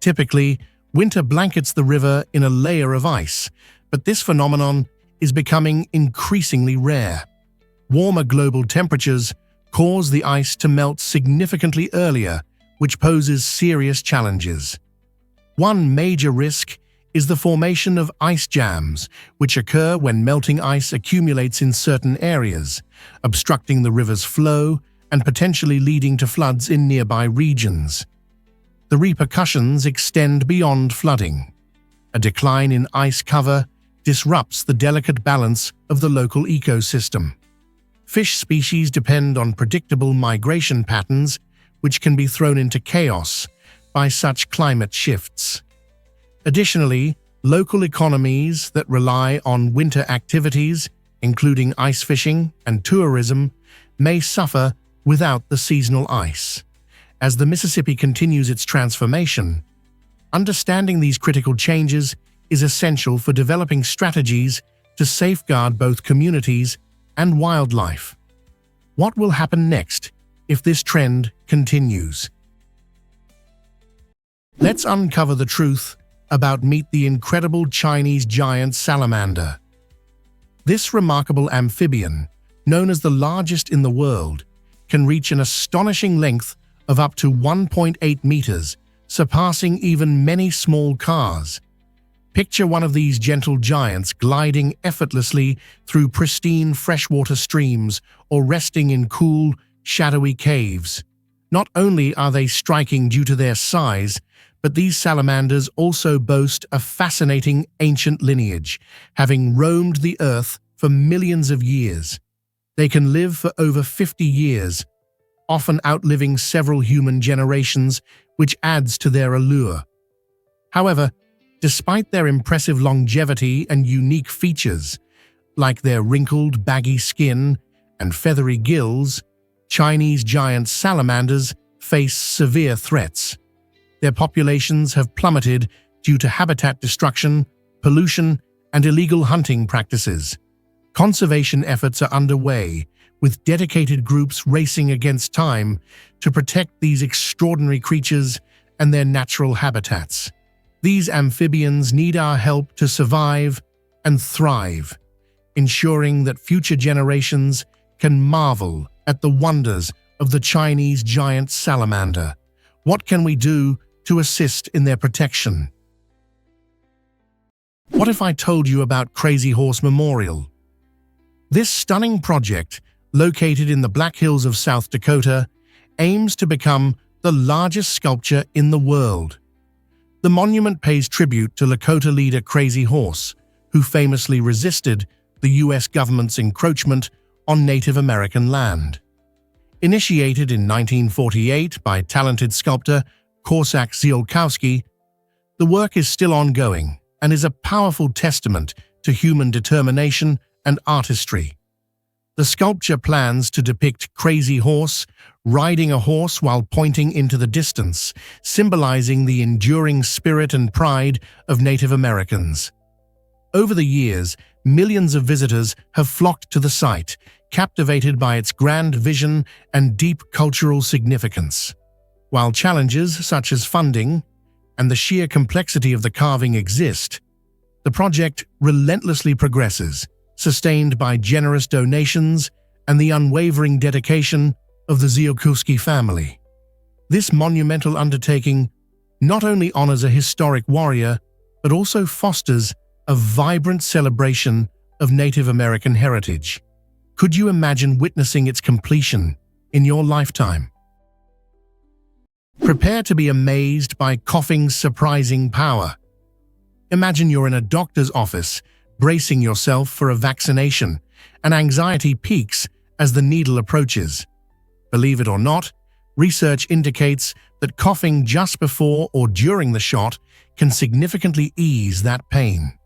Typically, winter blankets the river in a layer of ice, but this phenomenon is becoming increasingly rare. Warmer global temperatures cause the ice to melt significantly earlier, which poses serious challenges. One major risk is the formation of ice jams, which occur when melting ice accumulates in certain areas, obstructing the river's flow and potentially leading to floods in nearby regions. The repercussions extend beyond flooding. A decline in ice cover disrupts the delicate balance of the local ecosystem. Fish species depend on predictable migration patterns, which can be thrown into chaos by such climate shifts. Additionally, local economies that rely on winter activities, including ice fishing and tourism, may suffer without the seasonal ice. As the Mississippi continues its transformation, understanding these critical changes is essential for developing strategies to safeguard both communities and wildlife. What will happen next if this trend continues? Let's uncover the truth about meet the incredible Chinese giant salamander. This remarkable amphibian, known as the largest in the world, can reach an astonishing length of up to 1.8 meters, surpassing even many small cars. Picture one of these gentle giants gliding effortlessly through pristine freshwater streams or resting in cool, shadowy caves. Not only are they striking due to their size, but these salamanders also boast a fascinating ancient lineage, having roamed the earth for millions of years. They can live for over 50 years, often outliving several human generations, which adds to their allure. However, despite their impressive longevity and unique features, like their wrinkled, baggy skin and feathery gills, Chinese giant salamanders face severe threats. Their populations have plummeted due to habitat destruction, pollution, and illegal hunting practices. Conservation efforts are underway, with dedicated groups racing against time to protect these extraordinary creatures and their natural habitats. These amphibians need our help to survive and thrive, ensuring that future generations can marvel at the wonders of the Chinese giant salamander. What can we do to assist in their protection? What if I told you about Crazy Horse Memorial? This stunning project, located in the Black Hills of South Dakota, aims to become the largest sculpture in the world. The monument pays tribute to Lakota leader Crazy Horse, who famously resisted the U.S. government's encroachment on Native American land. Initiated in 1948 by talented sculptor Korsak Ziolkowski, the work is still ongoing and is a powerful testament to human determination and artistry. The sculpture plans to depict Crazy Horse riding a horse while pointing into the distance, symbolizing the enduring spirit and pride of Native Americans. Over the years, millions of visitors have flocked to the site, captivated by its grand vision and deep cultural significance. While challenges such as funding and the sheer complexity of the carving exist, the project relentlessly progresses, sustained by generous donations and the unwavering dedication of the Ziolkowski family. This monumental undertaking not only honors a historic warrior, but also fosters a vibrant celebration of Native American heritage. Could you imagine witnessing its completion in your lifetime? Prepare to be amazed by coughing's surprising power. Imagine you're in a doctor's office, bracing yourself for a vaccination, and anxiety peaks as the needle approaches. Believe it or not, research indicates that coughing just before or during the shot can significantly ease that pain.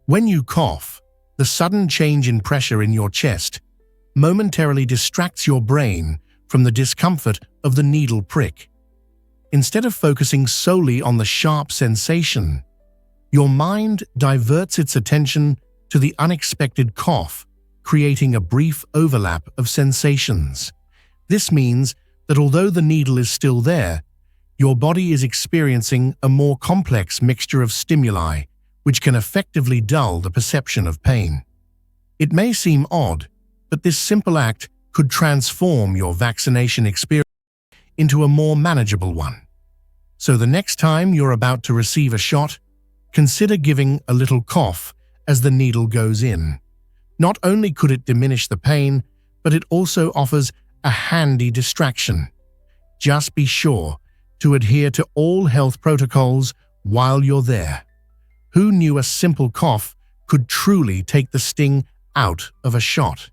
When you cough, the sudden change in pressure in your chest momentarily distracts your brain from the discomfort of the needle prick. Instead of focusing solely on the sharp sensation, your mind diverts its attention to the unexpected cough, creating a brief overlap of sensations. This means that although the needle is still there, your body is experiencing a more complex mixture of stimuli, which can effectively dull the perception of pain. It may seem odd, but this simple act could transform your vaccination experience into a more manageable one. So the next time you're about to receive a shot, consider giving a little cough as the needle goes in. Not only could it diminish the pain, but it also offers a handy distraction. Just be sure to adhere to all health protocols while you're there. Who knew a simple cough could truly take the sting out of a shot?